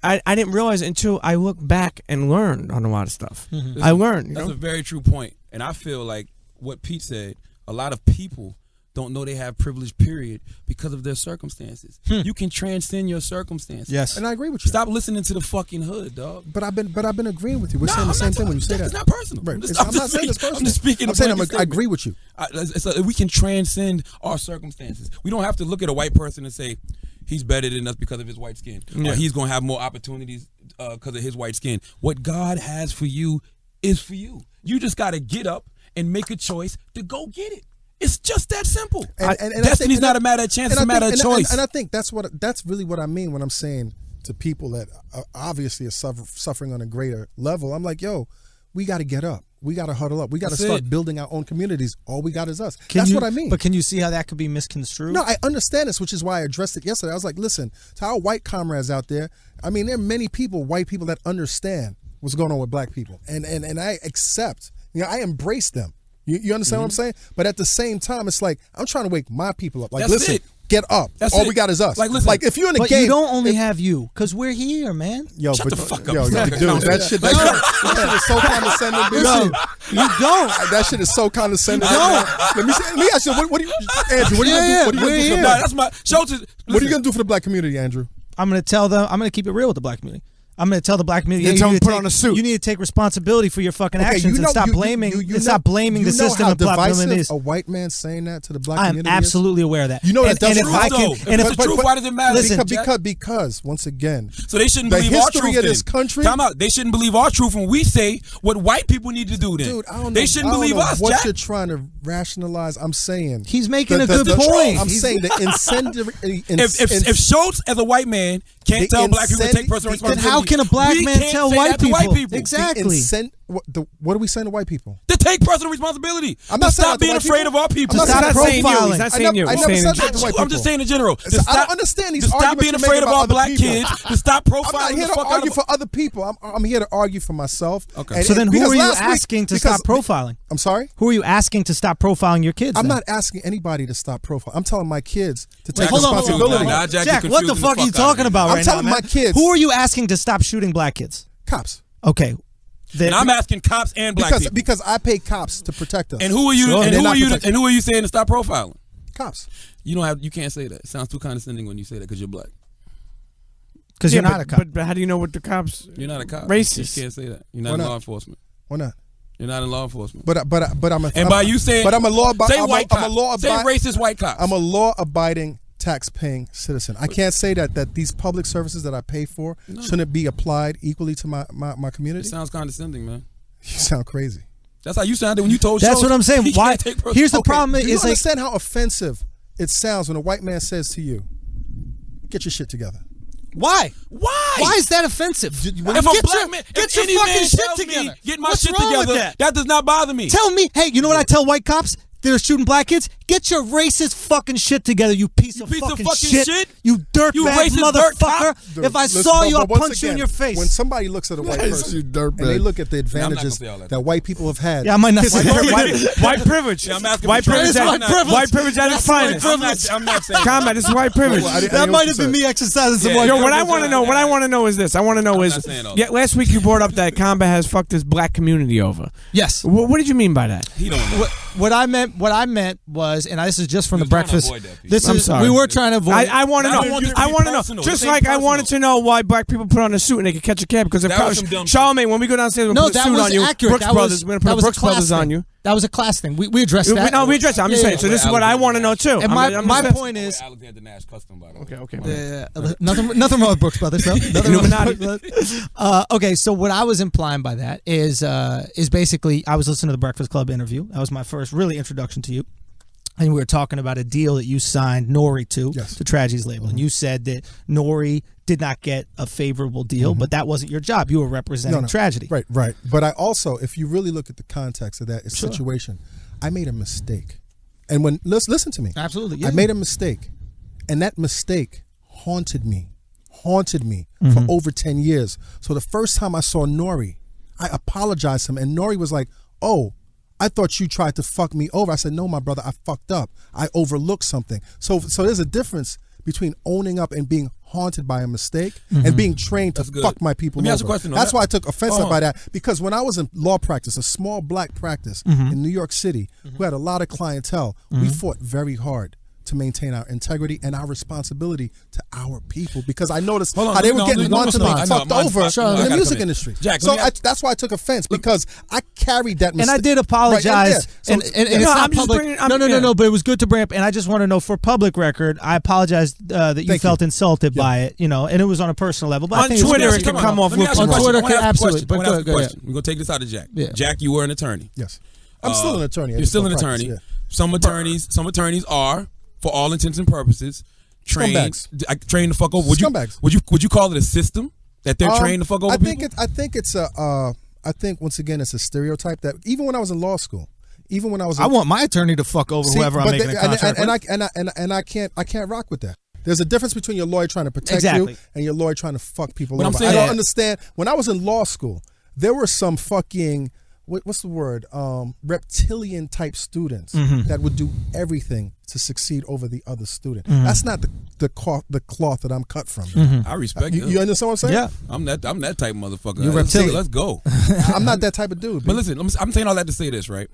I didn't realize it until I looked back and learned on a lot of stuff. I learned. That's a very true point, and I feel like what Pete said. A lot of people don't know they have privilege, period, because of their circumstances. You can transcend your circumstances. Yes. And I agree with you. Stop listening to the fucking hood, dog. But I've been agreeing with you. We're saying the same thing when you say that. It's not personal. Right. I'm not saying it's personal. I'm just speaking. I'm saying I agree with you. We can transcend our circumstances. We don't have to look at a white person and say he's better than us because of his white skin, or he's going to have more opportunities because of his white skin. What God has for you is for you. You just got to get up and make a choice to go get it. It's just that simple. And Destiny's not a matter of chance; it's a matter of choice. And I think that's really what I mean when I'm saying to people that obviously are suffering on a greater level. I'm like, yo, we got to get up. We got to huddle up. We got to start building our own communities. All we got is us. That's what I mean. But can you see how that could be misconstrued? No, I understand this, which is why I addressed it yesterday. I was like, listen, to our white comrades out there, I mean, there are many people, white people, that understand what's going on with black people. And I accept, I embrace them. You understand what I'm saying? But at the same time, it's like, I'm trying to wake my people up. Like, listen, get up. All we got is us. Like, listen, like if you're in a but game. you don't only have you, because we're here, man. Yo, Shut the fuck up. Yo, dude, that shit is so condescending. Dude. No, you don't. That shit is so condescending. don't. Let me ask you, what do you, Andrew, what are you gonna do? What are you gonna do for the Nah, that's my Schulz. What are you gonna do for the black community, Andrew? I'm going to tell them. I'm going to keep it real with the black community. I'm going to tell the black community, You hey, tell you, them need to to put on a suit. You need to take responsibility for your fucking Okay, actions and stop blaming. Stop blaming the system how and stop blaming divisive this. a white man saying that to the black I'm community absolutely aware of that. You know that and that's if true, I though. can, and If if it's true, why does it matter? Listen, because once again, So they shouldn't the believe our history truth. of this then. country. Time out. They shouldn't believe our truth when we say what white people need to do. Then, Dude, I don't know. they shouldn't believe know us. What Jack. you're trying to rationalize? I'm saying he's making a good point. I'm saying the incendiary. If Schulz as a white man can't The tell black people to take personal then responsibility, how can a black we man can't tell say white that to people? people? Exactly. What are we saying to white people? To take personal responsibility. I'm To not saying stop that to being white afraid people. of our people. I'm To stop He's not saying you. profiling. He's not saying you. I He's never saying said in that to general. white I'm just saying in general. To I stop- don't understand these to stop arguments being you're afraid making of about our other black people. kids. To stop I'm not profiling here the to fuck out argue of for other people. I'm here to argue for myself. Okay. And So then, who because are you last week- asking to because- stop profiling? I'm sorry. Who are you asking to stop profiling your kids? I'm then? not asking anybody to stop profile. I'm telling my kids to take Hold on, responsibility. Now, Jack, Jack, you're what the confusing fuck are you fuck out of talking me. about I'm right now, telling man? my kids- Who are you asking to stop shooting black kids? Cops. Okay. And I'm asking cops and black people. Because I pay cops to protect us. And who are you? Sure. And They're who not are you? protected. And who are you saying to stop profiling? Cops. You don't have. You can't say that. It sounds too condescending when you say that because you're black. Because you're not a cop. But how do you know what the cops? You're not a cop. Racist. You can't say that. You're not Why in not? law enforcement. Why not? You're not in law enforcement. But I'm a. And by you saying, but I'm a law. say I'm white I'm a cops. law. Say racist white cops. I'm a law-abiding, tax-paying citizen. I can't say that these public services that I pay for shouldn't be applied equally to my It community. sounds condescending, man. You sound crazy. That's how you sounded when you told. That's Schulz what I'm saying. he Why? can't take personal- Here's the Okay, problem. do you Is like, understand how offensive it sounds when a white man says to you, "Get your shit together"? why? Why? Why is that offensive? If a Get black your- man, get if your any fucking man shit tells me, together. get my What's shit wrong with together. that? Does not bother me. Tell me, hey, you know what I tell white cops? They're shooting black kids. Get your racist fucking shit together, you piece of piece of fucking fucking shit. shit. You dirtbag You racist dirt motherfucker. cop. If I Listen, saw you, I'll but once punch you in again, your face. When somebody looks at a white person you dirtbag. and they look at the not gonna advantages say all that. that white people have had, Yeah, I might not say White privilege. Yeah, I'm asking White for privilege. trouble. That's white privilege. White privilege at its finest. I'm not saying. Combat. This is white privilege. Well, I didn't That hear might what have you been said. me exercising some Yeah, white Yo, you're what I privilege. want to know, what I want to know is this. I want to know I'm is, not saying all yeah, that. last week you brought up that Combat has fucked this black community over. Yes. What did you mean by that? He don't know. What I meant was, and this is just from He the was trying to breakfast. avoid that piece. This I'm is sorry. we were trying to avoid. I want to Now know. I want this to I be want to know. personal. Just This ain't like I personal. wanted to know why black people put on a suit and they can catch a cab because if That was some dumb shit. Charlamagne, when we go downstairs, we'll no, put a that suit was on you. accurate. Brooks that Brothers, was, we're gonna that put was a Brooks class Brothers thing. on you. That was a class thing. We addressed that. No, we address it. I'm just Yeah, saying. So yeah. this is what I want to know too. And I'm my just- point is, Alexander Nash custom, by the way. Okay. nothing wrong with Brooks Brothers, though. Nothing wrong with Illuminati. Brooks Brothers. Okay, so what I was implying by that is basically I was listening to the Breakfast Club interview. That was my first really introduction to you. And we were talking about a deal that you signed Nori to Tragedy's label. And you said that Nori did not get a favorable deal, but that wasn't your job. You were representing Tragedy. Right. But I also, if you really look at the context of that situation, I made a mistake. And when listen to me. Absolutely. Yeah. I made a mistake. And that mistake haunted me for over 10 years. So the first time I saw Nori, I apologized to him. And Nori was like, "Oh, I thought you tried to fuck me over." I said, "No, my brother, I fucked up. I overlooked something." So there's a difference between owning up and being haunted by a mistake and being trained to fuck my people Let me over. ask you a question on That's that. why I took offense by that, because when I was in law practice, a small black practice in New York City, who had a lot of clientele, we fought very hard to maintain our integrity and our responsibility to our people, because I noticed how they were getting wanted and fucked over in the music industry. Jack, so that's why I took offense, because I carried that mistake. And I did apologize. And it's not I'm just public. bringing- No, but it was good to bring up. And I just want to know, for public record, I apologize that you felt insulted by it, and it was on a personal level. But I On think Twitter, it's it can come off with on Twitter, absolutely. But go ahead. We're going to take this out of Jack. Yeah. Jack, you were an attorney. Yes. I'm still an attorney. You're still an attorney. Yeah. Some attorneys are, for all intents and purposes, trained to fuck over. Scumbags. Would you call it a system that they're trained to fuck over people? I think once again it's a stereotype that even when I was in law school, even when I was I want my attorney to fuck over whoever I'm making a contract with. and I can't rock with that. There's a difference between your lawyer trying to protect you and your lawyer trying to fuck people But I'm over. saying I don't that- understand. When I was in law school, there were some fucking what's the word? Reptilian type students that would do everything to succeed over the other student. That's not the cloth that I'm cut from. I respect You understand what I'm saying? Yeah. I'm that type of motherfucker. You're reptilian. Let's go. I'm not that type of dude. But listen, I'm saying all that to say this, right?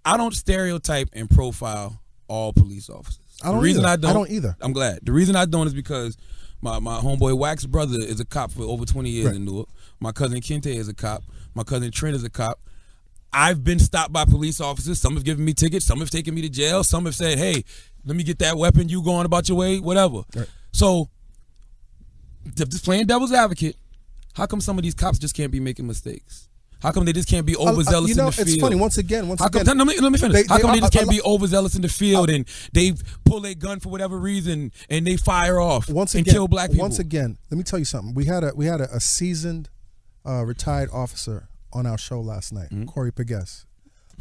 I don't stereotype and profile all police officers. I don't The reason either. I don't. I don't either. I'm glad. The reason I don't is because my homeboy Wax brother is a cop for over 20 years Right. in Newark. My cousin Kente is a cop. My cousin Trent is a cop. I've been stopped by police officers. Some have given me tickets. Some have taken me to jail. Some have said, "Hey, let me get that weapon. You go on about your way, whatever." Right. So, just playing devil's advocate, how come some of these cops just can't be making mistakes? How come they just can't be overzealous you know, in the field? it's funny. Once again, How come, let me finish. How come they just can't be overzealous in the field and they pull a gun for whatever reason and they fire off and kill black people? Once again, let me tell you something. We had a seasoned retired officer on our show last night, Corey Pegues.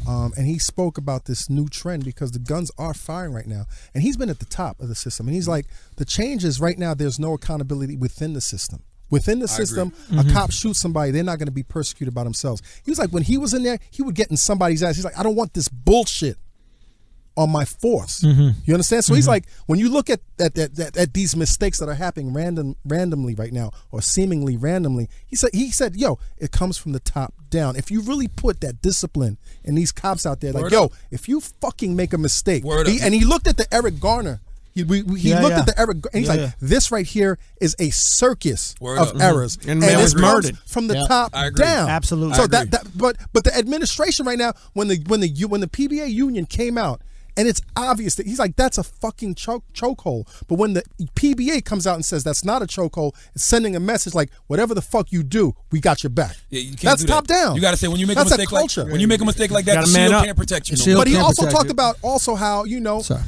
And he spoke about this new trend because the guns are firing right now. And he's been at the top of the system. And he's like, the change is right now there's no accountability within the system. Within the system, a cop shoots somebody, they're not going to be persecuted by themselves. He was like, when he was in there, he would get in somebody's ass. He's like, I don't want this bullshit on my force. You understand? So he's like, when you look at these mistakes that are happening randomly right now, or seemingly randomly, he said, yo, it comes from the top down. If you really put that discipline in these cops out there, like, yo, if you fucking make a mistake, and he looked at the Eric Garner. He looked at the Eric, and he's like, this right here is a circus of errors, and man was murdered from the top down. Absolutely. So but the administration right now, when the PBA union came out, and it's obvious that he's like, that's a fucking chokehold. But when the PBA comes out and says that's not a chokehold, it's sending a message like, whatever the fuck you do, we got your back. Yeah, you can't that's do that. top down. You got to say when you make that's a mistake when you make a mistake like that, the shield can't protect you. Shield But he can't also protect talked you. about how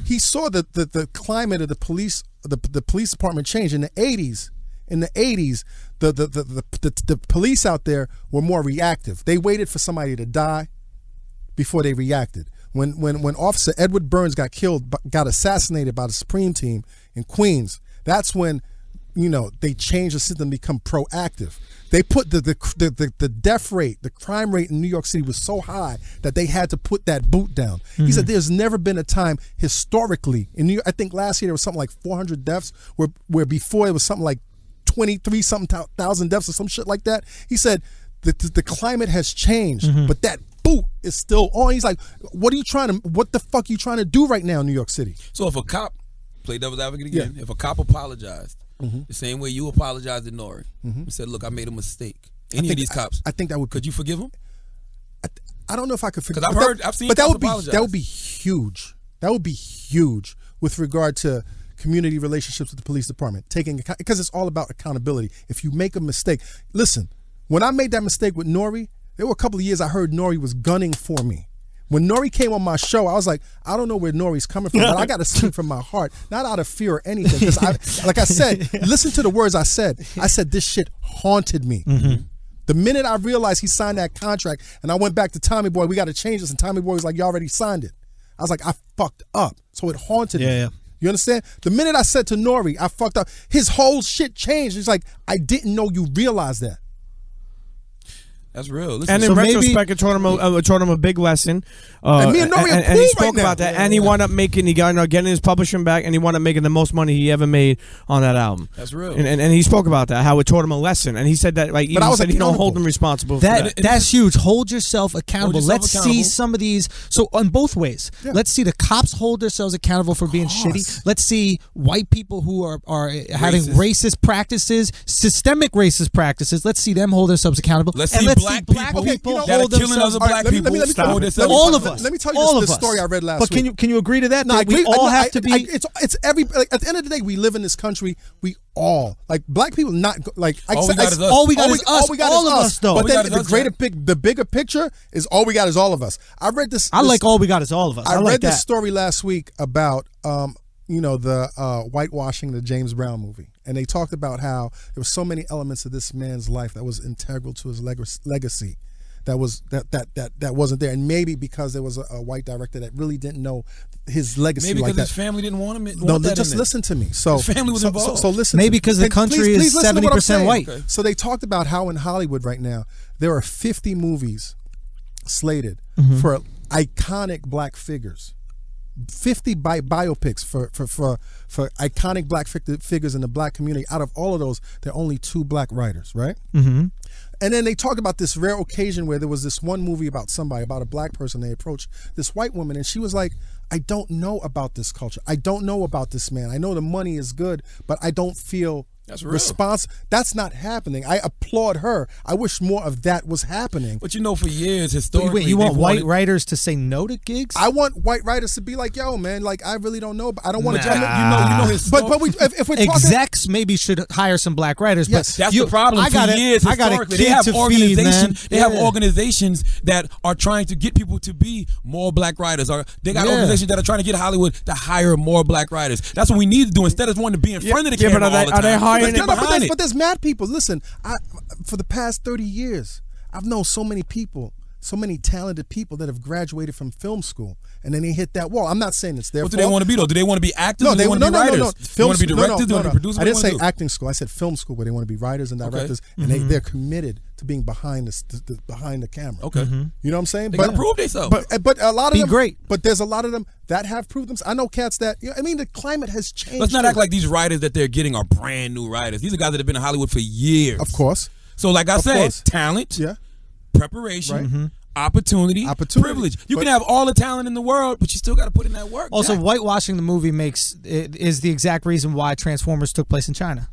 he saw the climate of the police department change in the 80s. In the 80s, the police out there were more reactive. They waited for somebody to die before they reacted. When Officer Edward Burns got assassinated by the Supreme Team in Queens, that's when, they changed the system, become proactive. They put the death rate, the crime rate in New York City was so high that they had to put that boot down. He said there's never been a time historically in New York. I think last year there was something like 400 deaths, where before it was something like 23-something thousand deaths or some shit like that. He said the climate has changed, but that boot is still on. He's like, what the fuck are you trying to do right now in New York City? So if a cop, play devil's advocate again, if a cop apologized the same way you apologized to Nori, and said, look, I made a mistake. Any of these cops, I think that would. Could you forgive him? I don't know if I could forgive. Because I've seen. But that would be huge. That would be huge with regard to community relationships with the police department, because it's all about accountability. If you make a mistake, listen. When I made that mistake with Nori, there were a couple of years I heard Nori was gunning for me. When Nori came on my show, I was like, I don't know where Nori's coming from, but I got to speak from my heart, not out of fear or anything. Because like I said, listen to the words I said. I said this shit haunted me. The minute I realized he signed that contract, and I went back to Tommy Boy, we got to change this, and Tommy Boy was like, you already signed it. I was like, I fucked up. So it haunted me. Yeah. You understand? The minute I said to Nori, I fucked up, his whole shit changed. He's like, I didn't know you realized that. That's real. Listen, And in retrospect, it taught him a big lesson. And me and Nori are and cool he spoke right now. about that, and he wound up getting his publishing back, and he wound up making the most money he ever made on that album. That's real. And he spoke about that, how it taught him a lesson, and he said that like, I was said he don't hold accountable. him responsible for that. That's huge. Hold yourself accountable. Hold yourself Let's see accountable. some of these. So on both ways, let's see the cops hold themselves accountable for being shitty. Let's see white people who are having racist practices, systemic racist practices. Let's see them hold themselves accountable. Let's and see let's black see black people people that are hold killing themselves. other black people. Let me Stop tell it. you- All of us. Let me tell you All this of us. story I read last But week. can you agree to that? No, That we all have to be. It's every at the end of the day, we live in this country. We all like black people. Not like All we got is us. All we got is us. All we got All is of us. us, though. But All we then got is the us, greater Jack. the bigger picture is all we got is all of us. I read this. I like all we got is all of us. I like read that. this story last week about the whitewashing the James Brown movie, and they talked about how there were so many elements of this man's life that was integral to his legacy. That wasn't there, and maybe because there was a white director that really didn't know his legacy Maybe like because that. his family didn't want him. No, that just in there. listen to me. So His family was involved. So listen. Maybe to me. because the And country please is listen to what I'm 70% saying. white. Okay. So they talked about how in Hollywood right now there are 50 movies slated for iconic black figures. 50 biopics for iconic black figures in the black community. Out of all of those, there are only 2 black writers, right? Mm-hmm. And then they talked about this rare occasion where there was this one movie about a black person. They approached this white woman, and she was like, I don't know about this culture. I don't know about this man. I know the money is good, but I don't feel That's real. response. That's not happening. I applaud her. I wish more of that was happening. But for years historically, Wait, you want they've white wanted- writers to say no to gigs? I want white writers to be like, yo, man, like I really don't know, but I don't want to. Nah. But if we're talking, Execs maybe should hire some black writers. Yes. but That's the problem. I got For years, I got a historically, kid they have to feed, organizations. man. They have organizations that are trying to get people to be more black writers. Or they got organizations that are trying to get Hollywood to hire more black writers. That's what we need to do instead of wanting to be in front of the camera but all the time. are they hiring Let's get behind it. but there's mad people. Listen, for the past 30 years, I've known so many people, so many talented people that have graduated from film school, and then they hit that wall. I'm not saying it's their What fault. do they want to be though? Do they want to be actors? No, or do they want to be writers? They Film want to be school- directors? Do they want to be producers? I What didn't do say they wanna do? acting school. I said film school, where they want to be writers and directors, and they're committed to being behind the camera. Okay. You know what I'm saying? They gotta prove themselves. But a lot of Be them, great. But there's a lot of them that have proved themselves. I know cats that. I mean, the climate has changed. Let's not too. act like these writers that they're getting are brand new writers. These are guys that have been in Hollywood for years. Of course. So, like I Of said, course. talent, Yeah. preparation, Right. opportunity, privilege. You But- can have all the talent in the world, but you still got to put in that work. Also, Jack. whitewashing the movie is the exact reason why Transformers took place in China.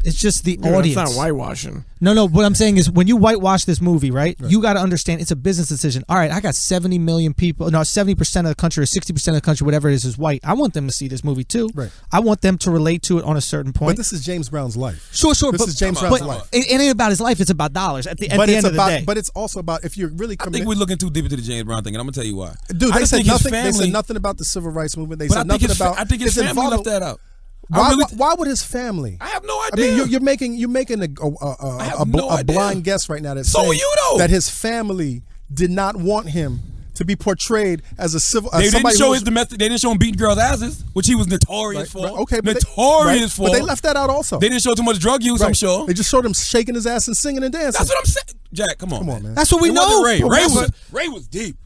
It's just the audience. That's not whitewashing. No. What I'm saying is, when you whitewash this movie, right? You got to understand it's a business decision. All right, I got 70 million people. No, 70% of the country or 60% of the country, whatever it is white. I want them to see this movie too. Right. I want them to relate to it on a certain point. But this is James Brown's life. Sure. This but, is James but Brown's life. It ain't about his life. It's about dollars. At the But end it's of the about. day. But it's also about if you're really I think committed. we're looking too deep into the James Brown thing, and I'm gonna tell you why. Dude, I they just said think his nothing. They family- said nothing about the civil rights movement. They But said I think nothing about. I think his it's family left involved- that out. Why would his family? I have no I idea. mean, you're making have no a idea. blind guess right now. That's So saying are you, though. that his family did not want him to be portrayed as a civil. They didn't somebody show who his domestic. They didn't show him beating girls' asses, which he was notorious for. Okay, but notorious for. But they left that out also. They didn't show too much drug use. I'm Right. sure. They just showed him shaking his ass and singing and dancing. That's what I'm saying. Jack, come on, Come on, man. That's what we It know. wasn't Ray. But Ray was deep.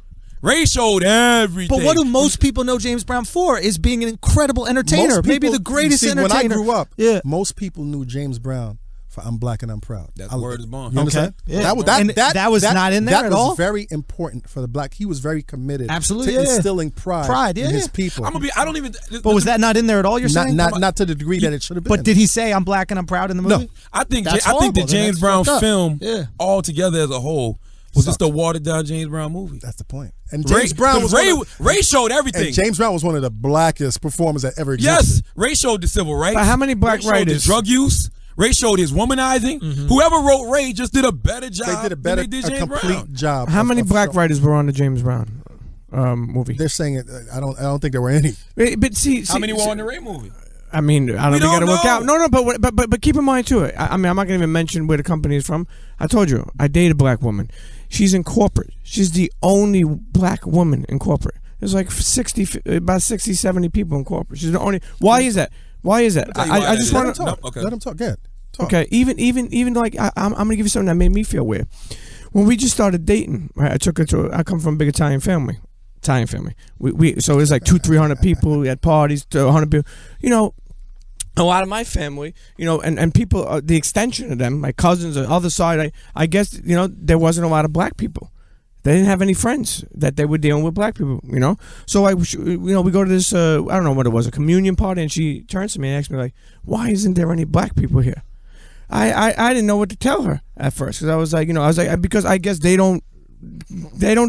Ray showed everything. But what do most people know James Brown for? Is being an incredible entertainer, Most maybe people- the greatest see, entertainer. When I grew up, yeah. most people knew James Brown for "I'm Black and I'm Proud." That word is born. You understand? Okay. Yeah. That was And that was not in there that at was all? very important for the black. He was very committed. Absolutely, to yeah. instilling pride in his people. I'm gonna be. I don't even. But was that not in there at all? You're saying? not to the degree that it should have been. But did he say I'm black and I'm proud in the movie? No. I think. That's I think the horrible. Then James that's Brown fucked up. film, Yeah. altogether as a whole, was just Sucked. a watered down James Brown movie. That's the point. And James Brown was Ray showed everything. and James Brown was one of the blackest performers that ever existed. Yes, Ray showed the civil rights. But how many black Ray showed writers? the drug use. Ray showed his womanizing. Whoever wrote Ray just did a better job. They did a better, than they did a James complete Brown. job. How many black show- writers were on the James Brown movie? They're saying it. I don't think there were any. But see, How many were on the Ray movie? I mean, I don't We think got to don't work know. out. No, but keep in mind too. I mean, I'm not going to even mention where the company is from. I told you, I date a black woman. She's in corporate. She's the only black woman in corporate. There's like about 60, 70 people in corporate. She's the only. Why is that? Why is that? I'll tell you why I that just is. want Let to. him talk. No, okay. Let him talk. Good. Talk. Okay, even like I'm going to give you something that made me feel weird. When we just started dating, right? I took her to. I come from a big Italian family. We so it was like 200-300 people. We had parties to 100 people. You know. A lot of my family, you know, and people, the extension of them, my cousins, the other side, I guess, you know, there wasn't a lot of black people. They didn't have any friends that they were dealing with black people, you know. So we go to this, I don't know what it was, a communion party, and she turns to me and asks me like, "Why isn't there any black people here?" I didn't know what to tell her at first because I was like, because I guess they don't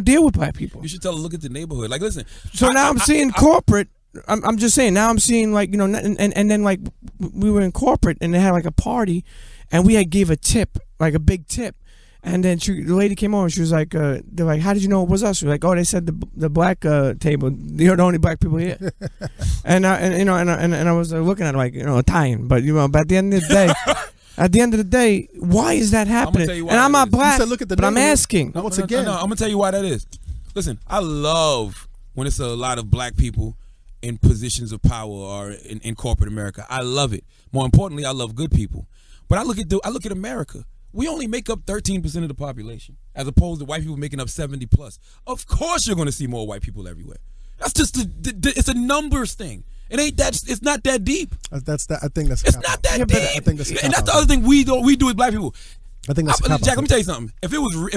deal with black people. You should tell her, look at the neighborhood. Like, listen. So now I'm seeing corporate. I'm just saying. Now I'm seeing like, you know, and then like we were in corporate and they had like a party, and we had gave a tip, like a big tip, and then the lady came over and she was like, they're like, how did you know it was us? We're like, oh, they said the black table, you're the only black people here, and I was looking at it like, you know, Italian, but you know, but at the end of the day. At the end of the day, why is that happening? tell you why And I'm it not is. black, You said look at the but I'm neighborhood. asking. No, once again, I'm gonna tell you why that is. Listen, I love when it's a lot of black people in positions of power or in corporate America. I love it. More importantly, I love good people. But I look at America. We only make up 13% of the population, as opposed to white people making up 70 plus. Of course, you're going to see more white people everywhere. That's just it's a numbers thing. It ain't that. It's not that deep. that's that. I think that's. It's not that deep. I think that's. And that's the other thing we do as black people. I think that's. Jack, let me tell you something. If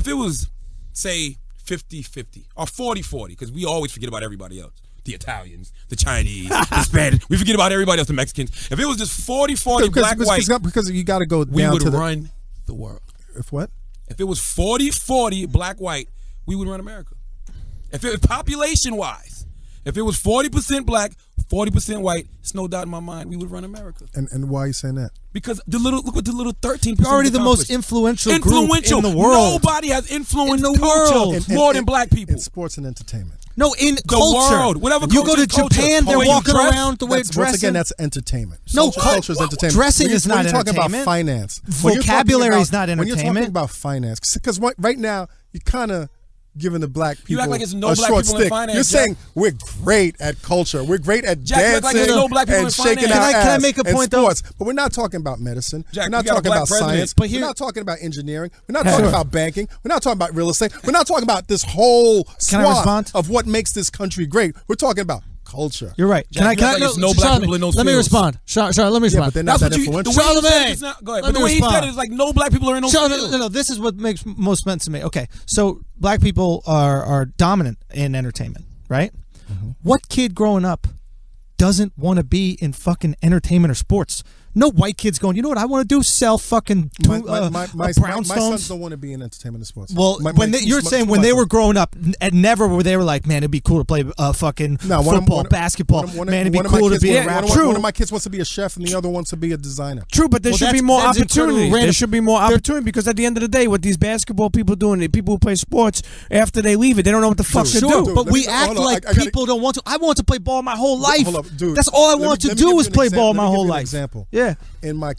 it was say 50-50 or 40-40 because we always forget about everybody else. The Italians, the Chinese, the Spanish. We forget about everybody else, the Mexicans. If it was just 40-40 black-white, because you got to go we down would to run the world. If what? If it was 40-40 black-white, we would run America. If it population-wise, if it was 40% black, 40% white, it's no doubt in my mind we would run America. And why are you saying that? Because look what the little 13%. You're already the most influential group in the world. Nobody has influenced In the world. culture more than black people. In sports and entertainment. No, in The culture. world, whatever You go culture to is culture. Japan, The they're way you walking dress, around the way Once dressing. again, that's entertainment. No, Culture is entertainment. dressing When is not you're talking about entertainment. finance. Vocabulary is not When you're talking entertainment. about finance, because right now you're kind of giving the black people You act like it's no a black short people in stick. finance, You're Jack. saying we're great at culture. We're great at Jack, you act like dancing there's no black people and in shaking finance. our Can I ass make a and point, though? sports. But we're not talking about medicine. Jack, we're not we got a talking black about president. science. But here- We're not talking about engineering. We're not talking about banking. We're not talking about real estate. We're not talking about this whole Can I swath respond? of what makes this country great. We're talking about culture. You're right. Jack, you act like it's no black people in those Let me fields. respond. Let me respond. but they're not That's that what you. The influential. way he said Charlamagne. it, it's not. Go ahead. Let But the me way he said respond. it is like no black people are in those fields. No. This is what makes most sense to me. Okay, so black people are dominant in entertainment, right? Mm-hmm. What kid growing up doesn't want to be in fucking entertainment or sports? No white kids going, you know what I want to do? Sell fucking My sons brownstones. don't want to be in entertainment and sports. Well, you're saying when they were growing up, and never were they were like, man, it'd be cool to play fucking football, basketball. Man, it'd be cool to be a rapper. One of my kids wants to be a chef, and the other wants to be a designer. True, but there Well, should be that's- more that's incredibly opportunity. There random. should be more opportunity because at the end of the day, what these basketball people doing, the people who play sports, after they leave it, they don't know what the fuck to Sure, do. but Let we me- act hold on, like I gotta- people don't want to. I want to play ball my whole life. Hold up, dude. That's all I Let me- want to let me do give is you an play example. ball Let my me give whole you an life. example. Yeah.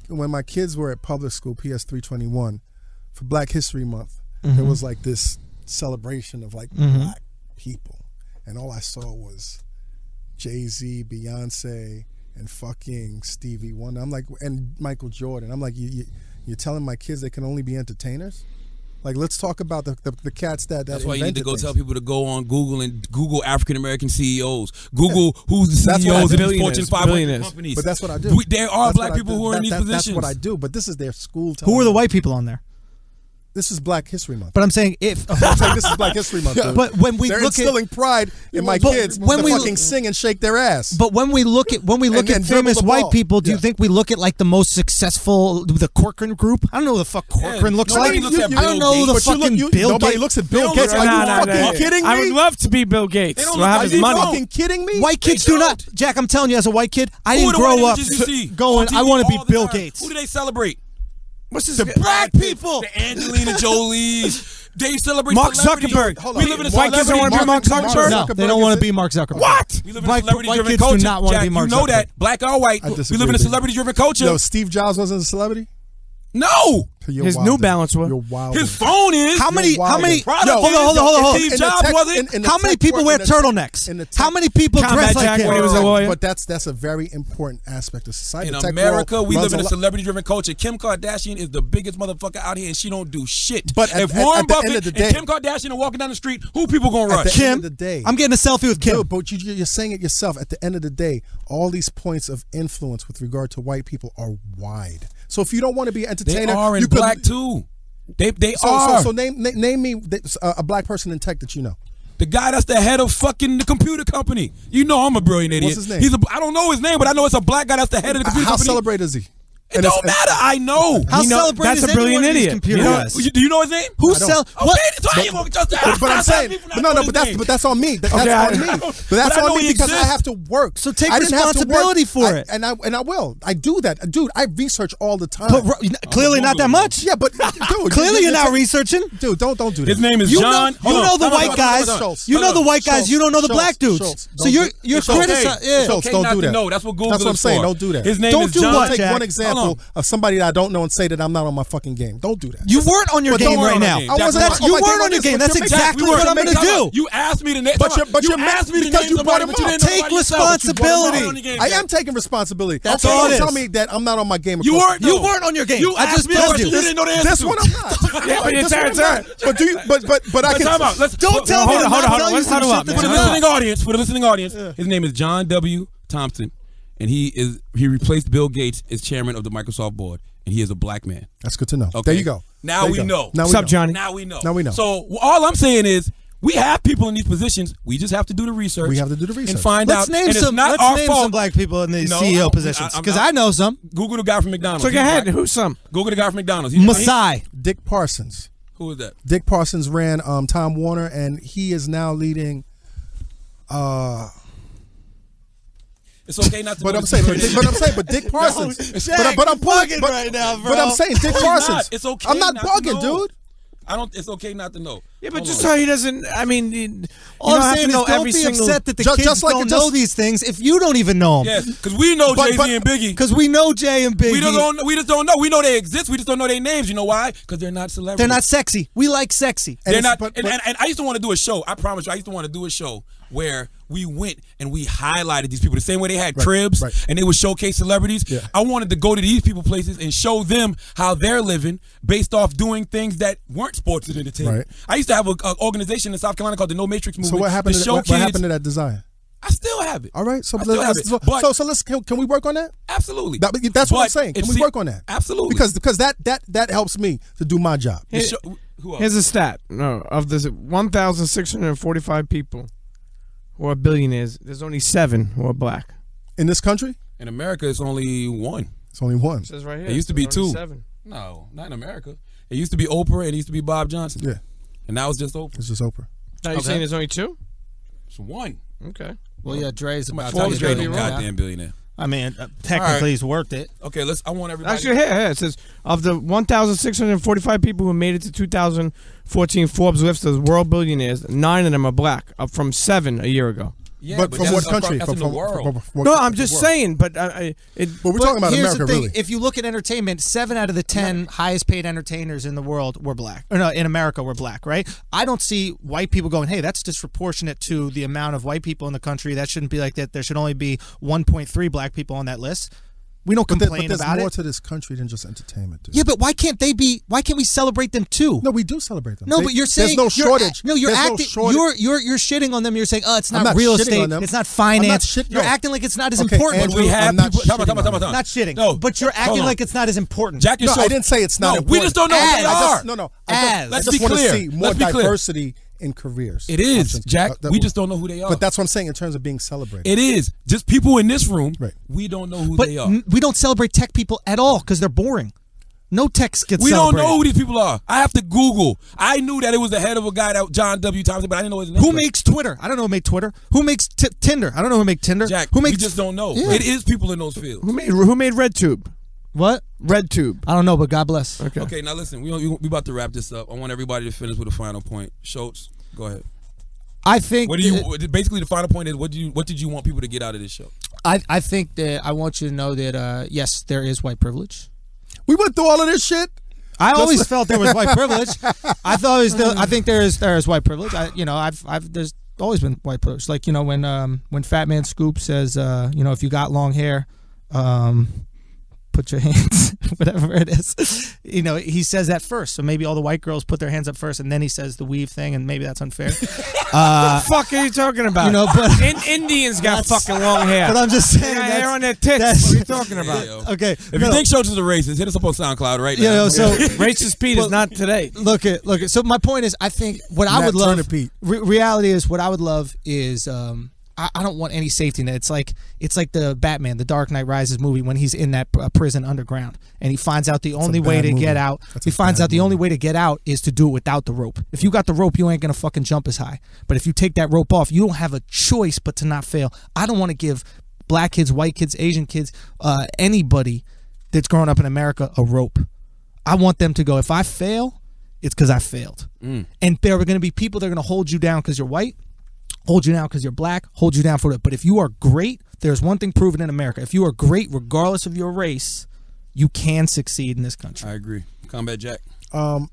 When my kids were at public school, PS 321, for Black History Month, there was like this celebration of like black people, and all I saw was Jay-Z, Beyonce, and fucking Stevie Wonder. I'm like, and Michael Jordan. I'm like, you're telling my kids they can only be entertainers? Like, let's talk about the cats that That's why you need to invented go things. tell people to go on Google and Google African American CEOs. Google who's the That's what I CEOs do. of these Fortune 500 Billionaires. companies. But that's what I do. There are That's black what I people do. who are in these positions. That's what I do. But this is their school. Who are the telling white people on there? them. This is Black History Month. But I'm saying if. I'm saying this is Black History Month. Dude. But when we They're look at, instilling pride in my But kids when to we- fucking sing and shake their ass. but when we look at And famous dribble the white ball. people, do you Yeah. think we look at like the most successful, the Corcoran group? I don't know who the fuck Corcoran looks nobody like. looks at I don't Bill know who the Gates. But you fucking look, Bill nobody Gates. looks at They Bill don't Gates. look Are at- you Nah, nah, fucking nah. kidding me? I would love to be Bill Gates. They don't So look I have like his they Are you money. fucking kidding me? White kids They do not. don't. Jack, I'm telling you, as a white kid, I Who didn't are the grow white up images you see going. on I TV want to be all the Bill time? Gates. Who do they celebrate? What's this? The black people. The Angelina Jolies. They celebrate Mark celebrities. Zuckerberg. Hold We on. live in a White kids don't want to be Mark Zuckerberg. No, they don't want to be Mark Zuckerberg. What? We live in a White celebrity-driven kids do culture. not want to Jack, be Mark you know Zuckerberg. that, black or white. I We disagree live in a with you. celebrity-driven culture. No, Steve Jobs wasn't a celebrity. No, You're His wild, New dude. Balance were. You're wild. his phone is. How many? You're How wild. many? Product Hold is. on. Steve In the Jobs tech- wasn't. in the How tech many people world- wear in the tech- turtlenecks? in the tech- How many people Combat dress like Jack him? when he was a lawyer. But that's a very important aspect of society. In The tech America, world we runs live in a lot- celebrity-driven culture. Kim Kardashian is the biggest motherfucker out here, and she don't do shit. But if at Warren the end Buffett of the day- and Kim Kardashian are walking down the street, who people gonna At rush? the end Kim. of the day, I'm getting a selfie with Kim. Dude, but you're saying it yourself. At the end of the day, all these points of influence with regard to white people are wide. So if you don't want to be an They entertainer, are in you could- black too. They So are. name me a black person in tech that you know. The guy that's the head of fucking the computer company. You know I'm a brilliant idiot. What's his name? I don't know his name, but I know it's a black guy that's the head of the computer How company. celebrated is he? It don't matter. I know. How You know, celebrated that's is a brilliant any one of these idiot. computer You know- guys? Do you know his name? Who I don't. sell? Okay, What? so I ain't gonna just But I'm saying, but that's on me. That's Okay, on me. But that's But I know on me he because I exists. have to work. So take I didn't have to work. responsibility for it. And I will. I do that, dude. I research all the time. But clearly not that much. yeah, but dude, Clearly you're not researching. Dude, don't do that. His name is You John. know, you know the white guys. Schulz. You know the white guys. Schulz. You don't know the Schulz. black dudes. Schulz. So Don't you're do- you're it's okay. criticizing. Yeah. Schulz, Okay don't not do to that. know. That's what Google That's what I'm is saying. for. Don't do that. His name Don't is do John. what, Take Jack? one Hold example on. of somebody that I don't know and say that I'm not on my fucking game. Don't do that. You weren't on your But game don't right worry now. about it. I wasn't That's on you my weren't on your game. game. That's But exactly we what weren't I'm going to making- do. You asked me to name. But you asked me to because name you somebody, brought him but you up. didn't know Take about yourself. responsibility. I am taking responsibility. That's okay, all it don't tell is. me that I'm not on my game. You across weren't. the You board. weren't on your game. You I asked just me a told question you. you didn't know the answer This to. one I'm not. Yeah, but This it's one I'm not. But do you? But I But can. time out. Let's Don't tell me to Hold on, not hold on. tell you Let's some huddle shit up, that man. For the you know. listening audience, his name is John W. Thompson, and he replaced Bill Gates as chairman of the Microsoft board, and he is a black man. That's good to know. Okay. There you go. Now There we you go. know. Now we What's up, know. Johnny? Now we know. Now we know. So all I'm saying is, We have people in these positions. We just have to do the research. We have to do the research and find Let's out. name and some. it's not Let's our name fault. some black people in these No, CEO positions because I know some. Google the guy from McDonald's. So He's go ahead. black. Who's some? Google the guy from McDonald's. He's- Masai. Dick Parsons. Who is that? Dick Parsons ran Time Warner, and he is now leading. It's okay not to. But know I'm the saying, secret. but Dick Parsons. Jack, but I'm you're pulling bugging but, right now, But I'm bro. saying Dick No, you're Parsons. not. It's okay I'm not not to bugging, know. dude. I don't. It's okay not to know. Yeah, but Hold just on. so he doesn't. I mean, you All don't I'm have saying to is know don't every be single. upset that the Just- kids just like don't it know just- these things if you don't even know them. Yes, because we know But- Jay-Z but- and Biggie. Because we know Jay and Biggie. We just don't know. We know they exist. We just don't know their names. You know why? Because they're not celebrities. They're not sexy. We like sexy. And They're it's- not. but- and, but- and I used to want to do a show. I promise you, I used to want to do a show where we went and we highlighted these people the same way they had cribs right. and they would showcase celebrities. Yeah. I wanted to go to these people places and show them how they're living based off doing things that weren't sports and entertainment. Right. I used to have an organization in South Carolina called the No Matrix Movement. So what happened? to To show what kids, happened to that design? I still have it. All right, so I still have it. But so let's can we work on that? absolutely. That's what I'm But saying. Can if we see- work on that? Absolutely. Because that helps me to do my job. The show- who else? Here's a stat. No, of the 1,645 people who are billionaires, there's only 7 who are black. In this country, In America, it's only one. it's only one. It says right here. It used to be there's only 2. 7. No, not in America. It used to be Oprah and it used to be Bob Johnson. Yeah, And now it's just Oprah. it's just Oprah. Now you're saying there's only 2? It's one. Okay. Well, yeah, Dre's about Forbes to Dre get no it. goddamn billionaire. I mean, technically he's worth it. Okay, I want everybody. Actually, here it says of the 1,645 people who made it to 2014 Forbes list of world billionaires, 9 of them are black, up from 7 a year ago. yeah, but from that's what across- country? That's in the world. No, I'm just saying, but it. But we're But talking about here's America, the thing. really. If you look at entertainment, 7 out of the 10 highest paid entertainers in the world were black. Or no, in America were black, right? I don't see white people going, hey, that's disproportionate to the amount of white people in the country. That shouldn't be like that. There should only be 1.3 black people on that list. We don't complain there's about more it. to this country than just entertainment. Dude. Yeah, but why can't they be? Why can't we celebrate them too? No, we do celebrate them. No, but you're saying there's no shortage. You're There's no acting. shortage. You're shitting on them. You're saying, oh, it's I'm not not real shitting estate. on them. It's not I'm not finance. shit- You're no. acting like it's not as Okay, important. Andrew, We have I'm not people. Time shitting on out. Not shitting. No, but you're hold acting on. like it's not as important. Jack, your No, show. I didn't say it's not No, important. we just don't know what they As- are. No. As. I Let's just be want to clear. see more Let's be clear. diversity in careers. It is, Options. Jack. That We will- just don't know who they are. But that's what I'm saying in terms of being celebrated. It is just people in this room. Right. We don't know who But they are. we don't celebrate tech people at all because they're boring. No techs get We don't celebrated. know who these people are. I have to Google. I knew that it was the head of a guy that John W. Thompson, but I didn't know his name. Who makes Twitter? I don't know who made Twitter. Who makes Tinder? I don't know who made Tinder. Jack? Who We makes just don't know. Yeah. It is people in those fields. Who made RedTube? what? RedTube. I don't know, but God bless. Okay. Okay, now listen. We about to wrap this up. I want everybody to finish with a final point. Schulz, go ahead. I think What do you? Basically, the final point is what did you want people to get out of this show? I think that I want you to know that yes, there is white privilege. We went through all of this shit. I always felt there was white privilege. I think there is white privilege. There's always been white privilege. Like when Fat Man Scoop says if you got long hair, put your hands whatever it is. He says that first. So maybe all the white girls put their hands up first, and then he says the weave thing, and maybe that's unfair. What the fuck are you talking about? But Indians got That's- fucking long hair. but I'm just They saying got hair that's- on their tits. that's- What are you talking about? yo. okay. If you think Schulz is a racist, hit us up on SoundCloud right now. so Racist Pete is not today. look at. So my point is, I think what I Nat would love. Turner Pete. Reality is, what I would love is, I don't want any safety net. It's like the Batman, the Dark Knight Rises movie when he's in that prison underground and he finds out the only way bad to movie. get out. That's He a finds bad out the only movie. way to get out is to do it without the rope. If you got the rope, you ain't gonna fucking jump as high. But if you take that rope off, you don't have a choice but to not fail. I don't want to give black kids, white kids, Asian kids, anybody that's growing up in America a rope. I want them to go, if I fail, it's because I failed. And there are going to be people that are going to hold you down because you're white, hold you down because you're black, hold you down for it. But if you are great, there's one thing proven in America. If you are great, regardless of your race, you can succeed in this country. I agree. Combat Jack. I'm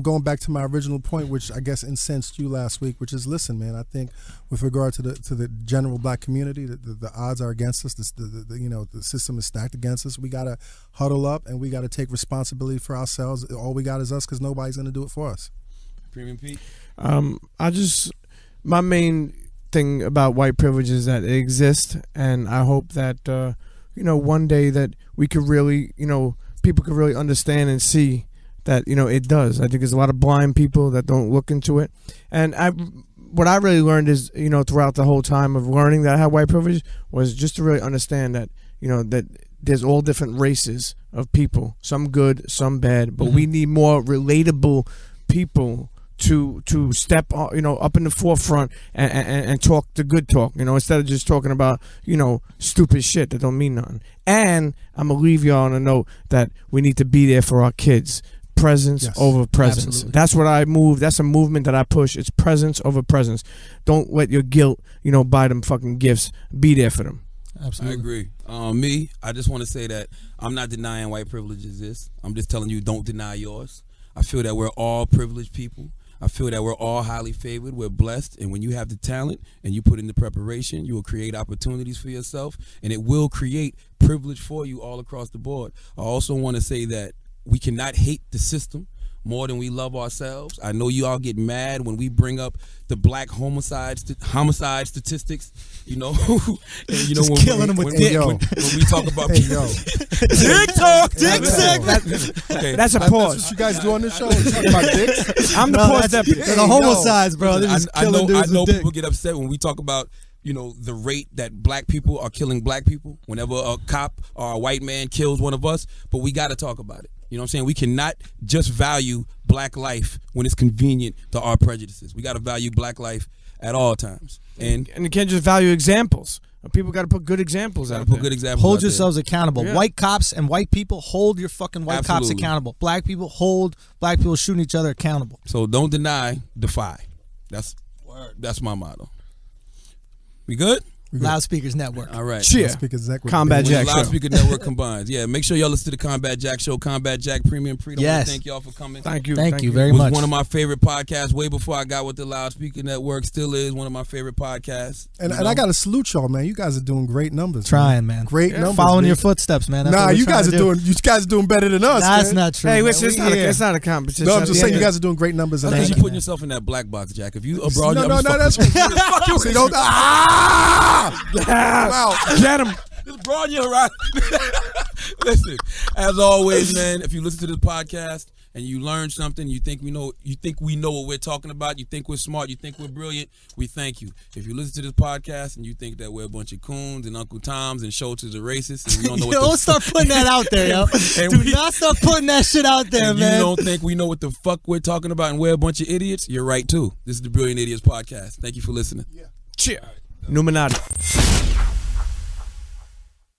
going back to my original point, which I guess incensed you last week, which is, listen, man. I think with regard to the general black community, the odds are against us. The system is stacked against us. We gotta huddle up and we gotta take responsibility for ourselves. All we got is us, because nobody's gonna do it for us. Premium Pete. My main thing about white privilege is that it exists, and I hope that one day that we could really, people could really understand and see that it does. I think there's a lot of blind people that don't look into it, and what I really learned is throughout the whole time of learning that I had white privilege was just to really understand that that there's all different races of people, some good, some bad, but we need more relatable people to step up in the forefront and talk the good talk, instead of just talking about stupid shit that don't mean nothing. And I'm gonna leave y'all on a note that we need to be there for our kids. Presence over presence. Absolutely. That's what I move. That's a movement that I push. It's presence over presence. Don't let your guilt buy them fucking gifts. Be there for them. Absolutely. I agree. I just want to say that I'm not denying white privilege exists. I'm just telling you, don't deny yours. I feel that we're all privileged people. I feel that we're all highly favored. We're blessed. And when you have the talent and you put in the preparation, you will create opportunities for yourself. And it will create privilege for you all across the board. I also want to say that we cannot hate the system more than we love ourselves. I know you all get mad when we bring up the black homicide statistics, and Just when killing them with dick. when we talk about Hey, yo. dick talk, dick segment. Okay. That's a That's pause. what you guys do on this show? You talking about dicks? I'm the No, pause that's deputy. the homicides, bro. They're just I killing dudes know with dick. people get upset when we talk about the rate that black people are killing black people whenever a cop or a white man kills one of us, but we got to talk about it. You know what I'm saying? We cannot just value black life when it's convenient to our prejudices. We got to value black life at all times. And you can't just value examples. People got to put good examples out put there. good examples. Hold out there. yourselves accountable. Yeah. White cops and white people, hold your fucking white cops Absolutely. accountable. Black people, hold black people shooting each other accountable. So don't deny, defy. That's my motto. We good? Loudspeakers Network. All right. Cheer. Speakers Zach with Combat the- Jack. Loudspeaker Network combines. Yeah, make sure y'all listen to the Combat Jack Show, Combat Jack Premium Freedom. I wanna Yes. Thank y'all for coming. Thank you. Thank you very It was much. one of my favorite podcasts way before I got with the Loudspeaker Network. Still is one of my favorite podcasts. And I got to salute y'all, man. You guys are doing great numbers. Trying, man. Great numbers. Following man. your footsteps, man. That's Nah, what we're you trying guys to are do. doing. You guys are doing better than us. That's man. not true. Hey, man. listen, it's We not, here. it's not a competition. No, I'm At just the saying end you of guys are doing great numbers. That's And because Thank you're you, putting man. yourself in that black box, Jack. If you abroad, no, that's fuck you. See, don't. I'm out. Get him. Just broaden your horizon. Listen, as always, man. If you listen to this podcast and you learn something, you think we know what we're talking about, you think we're smart, you think we're brilliant, we thank you. If you listen to this podcast and you think that we're a bunch of coons and Uncle Toms and Schultz's are racist and we don't know what Don't start putting that out there, yo. And Do we- not start putting that shit out there, and man. you don't think we know what the fuck we're talking about and we're a bunch of idiots, you're right too. This is the Brilliant Idiots Podcast. Thank you for listening. Cheer. Numinati.